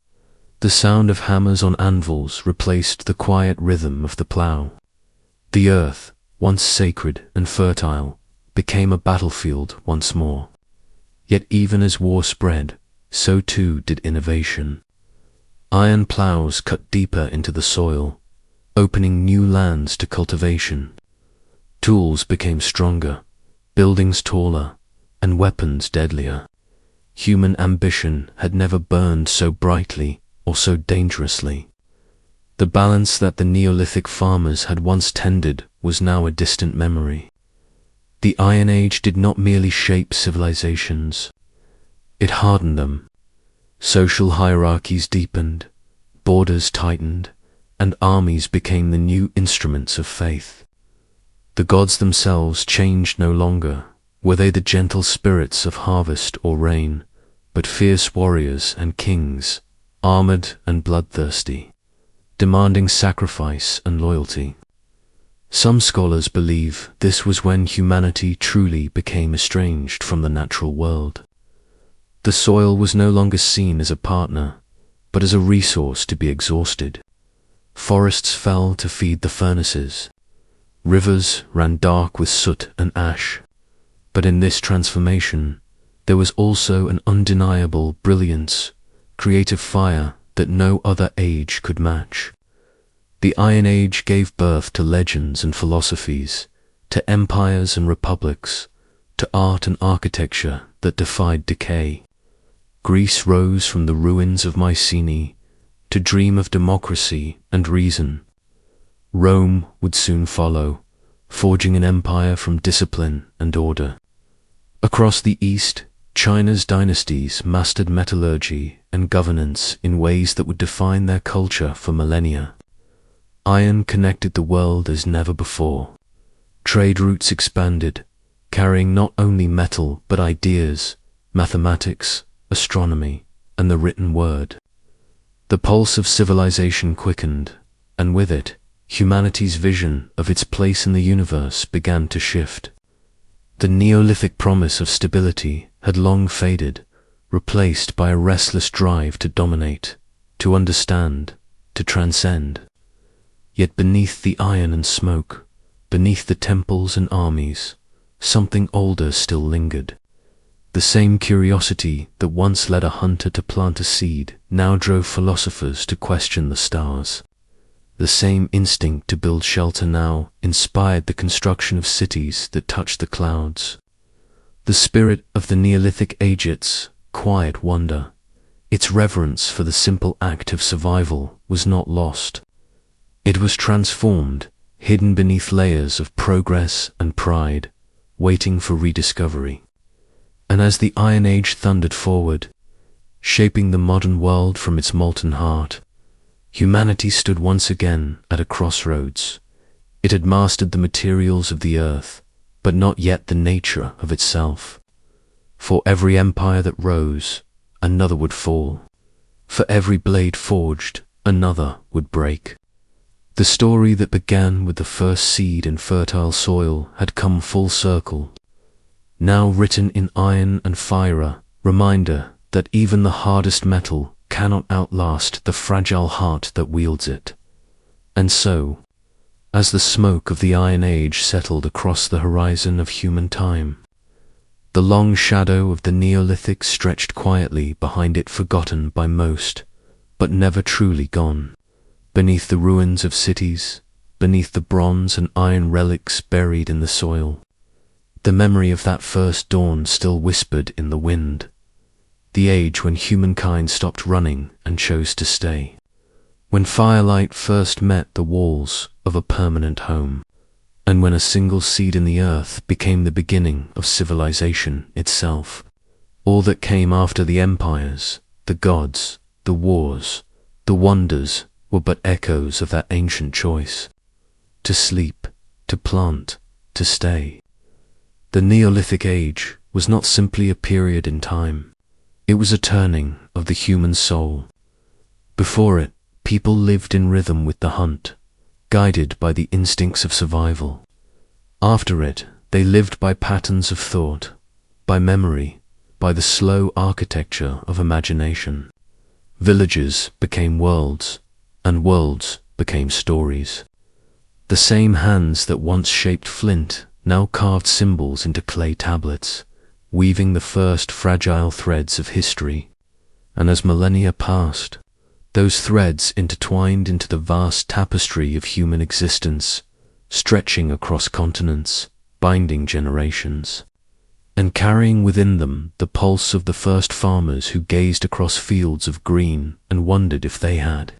the sound of hammers on anvils replaced the quiet rhythm of the plough. The earth, once sacred and fertile, became a battlefield once more. Yet even as war spread, so too did innovation. Iron ploughs cut deeper into the soil, opening new lands to cultivation. Tools became stronger, buildings taller, and weapons deadlier. Human ambition had never burned so brightly or so dangerously. The balance that the Neolithic farmers had once tended was now a distant memory. The Iron Age did not merely shape civilizations, it hardened them. Social hierarchies deepened, borders tightened, and armies became the new instruments of faith. The gods themselves changed no longer. Were they the gentle spirits of harvest or rain, but fierce warriors and kings, armored and bloodthirsty, demanding sacrifice and loyalty. Some scholars believe this was when humanity truly became estranged from the natural world. The soil was no longer seen as a partner, but as a resource to be exhausted. Forests fell to feed the furnaces. Rivers ran dark with soot and ash. But in this transformation, there was also an undeniable brilliance, creative fire that no other age could match. The Iron Age gave birth to legends and philosophies, to empires and republics, to art and architecture that defied decay. Greece rose from the ruins of Mycenae to dream of democracy and reason. Rome would soon follow, forging an empire from discipline and order. Across the East, China's dynasties mastered metallurgy and governance in ways that would define their culture for millennia. Iron connected the world as never before. Trade routes expanded, carrying not only metal but ideas, mathematics, astronomy, and the written word. The pulse of civilization quickened, and with it, humanity's vision of its place in the universe began to shift. The Neolithic promise of stability had long faded, replaced by a restless drive to dominate, to understand, to transcend. Yet beneath the iron and smoke, beneath the temples and armies, something older still lingered. The same curiosity that once led a hunter to plant a seed now drove philosophers to question the stars. The same instinct to build shelter now inspired the construction of cities that touched the clouds. The spirit of the Neolithic Age, its quiet wonder, its reverence for the simple act of survival, was not lost. It was transformed, hidden beneath layers of progress and pride, waiting for rediscovery. And as the Iron Age thundered forward, shaping the modern world from its molten heart, humanity stood once again at a crossroads. It had mastered the materials of the earth, but not yet the nature of itself. For every empire that rose, another would fall. For every blade forged, another would break. The story that began with the first seed in fertile soil had come full circle, now written in iron and fire, reminder that even the hardest metal cannot outlast the fragile heart that wields it. And so, as the smoke of the Iron Age settled across the horizon of human time, the long shadow of the Neolithic stretched quietly behind it, forgotten by most, but never truly gone. Beneath the ruins of cities, beneath the bronze and iron relics buried in the soil, the memory of that first dawn still whispered in the wind, the age when humankind stopped running and chose to stay, when firelight first met the walls of a permanent home, and when a single seed in the earth became the beginning of civilization itself. All that came after the empires, the gods, the wars, the wonders, were but echoes of that ancient choice: to sleep, to plant, to stay. The Neolithic Age was not simply a period in time. It was a turning of the human soul. Before it, people lived in rhythm with the hunt, guided by the instincts of survival. After it, they lived by patterns of thought, by memory, by the slow architecture of imagination. Villages became worlds, and worlds became stories. The same hands that once shaped flint now carved symbols into clay tablets, weaving the first fragile threads of history. And as millennia passed, those threads intertwined into the vast tapestry of human existence, stretching across continents, binding generations, and carrying within them the pulse of the first farmers who gazed across fields of green and wondered if they had,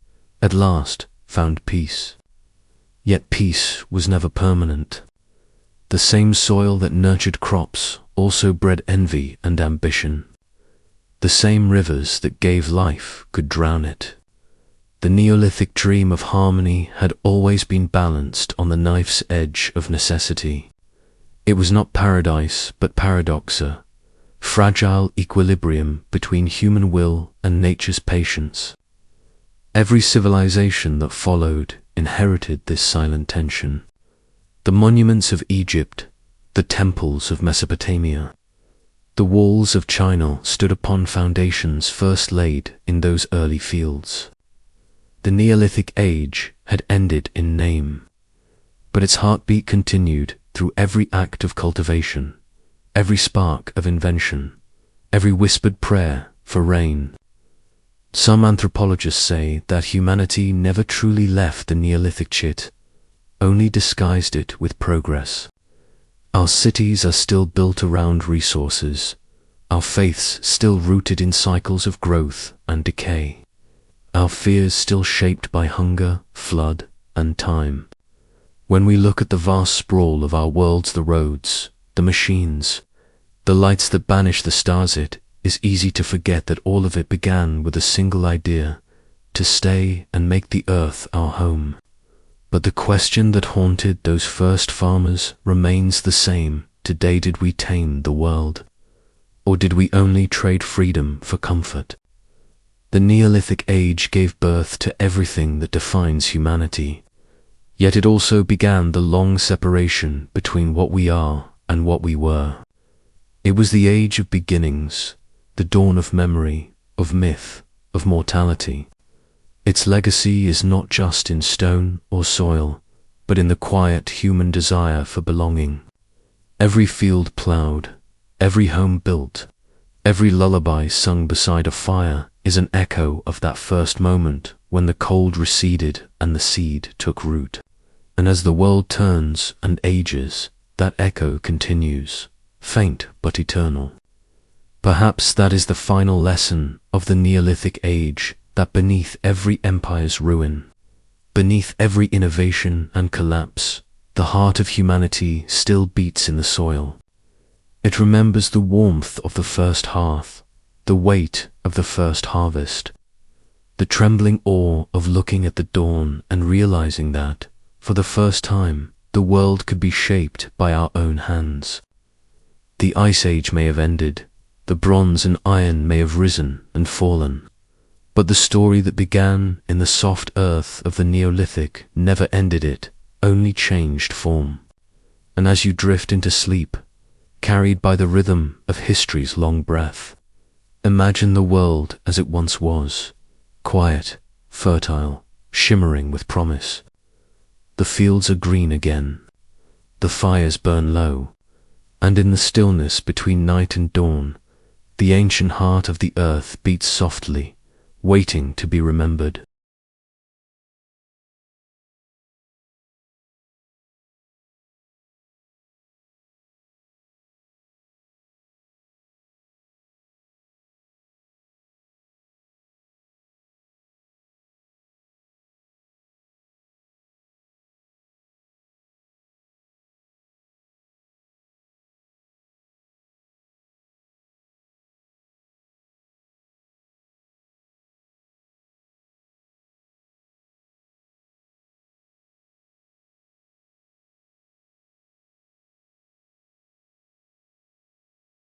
at last, found peace. Yet peace was never permanent. The same soil that nurtured crops also bred envy and ambition. The same rivers that gave life could drown it. The Neolithic dream of harmony had always been balanced on the knife's edge of necessity. It was not paradise but paradoxa, fragile equilibrium between human will and nature's patience. Every civilization that followed inherited this silent tension. The monuments of Egypt, the temples of Mesopotamia, the walls of China stood upon foundations first laid in those early fields. The Neolithic Age had ended in name, but its heartbeat continued through every act of cultivation, every spark of invention, every whispered prayer for rain. Some anthropologists say that humanity never truly left the Neolithic chit, only disguised it with progress. Our cities are still built around resources, our faiths still rooted in cycles of growth and decay, our fears still shaped by hunger, flood, and time. When we look at the vast sprawl of our worlds, the roads, the machines, the lights that banish the stars, it is easy to forget that all of it began with a single idea: to stay and make the earth our home. But the question that haunted those first farmers remains the same today: did we tame the world? Or did we only trade freedom for comfort? The Neolithic Age gave birth to everything that defines humanity, yet it also began the long separation between what we are and what we were. It was the age of beginnings, the dawn of memory, of myth, of mortality. Its legacy is not just in stone or soil, but in the quiet human desire for belonging. Every field plowed, every home built, every lullaby sung beside a fire is an echo of that first moment when the cold receded and the seed took root. And as the world turns and ages, that echo continues, faint but eternal. Perhaps that is the final lesson of the Neolithic Age, that beneath every empire's ruin, beneath every innovation and collapse, the heart of humanity still beats in the soil. It remembers the warmth of the first hearth, the weight of the first harvest, the trembling awe of looking at the dawn and realizing that, for the first time, the world could be shaped by our own hands. The Ice Age may have ended, the bronze and iron may have risen and fallen, but the story that began in the soft earth of the Neolithic never ended, it only changed form. And as you drift into sleep, carried by the rhythm of history's long breath, imagine the world as it once was, quiet, fertile, shimmering with promise. The fields are green again, the fires burn low, and in the stillness between night and dawn, the ancient heart of the earth beats softly, waiting to be remembered.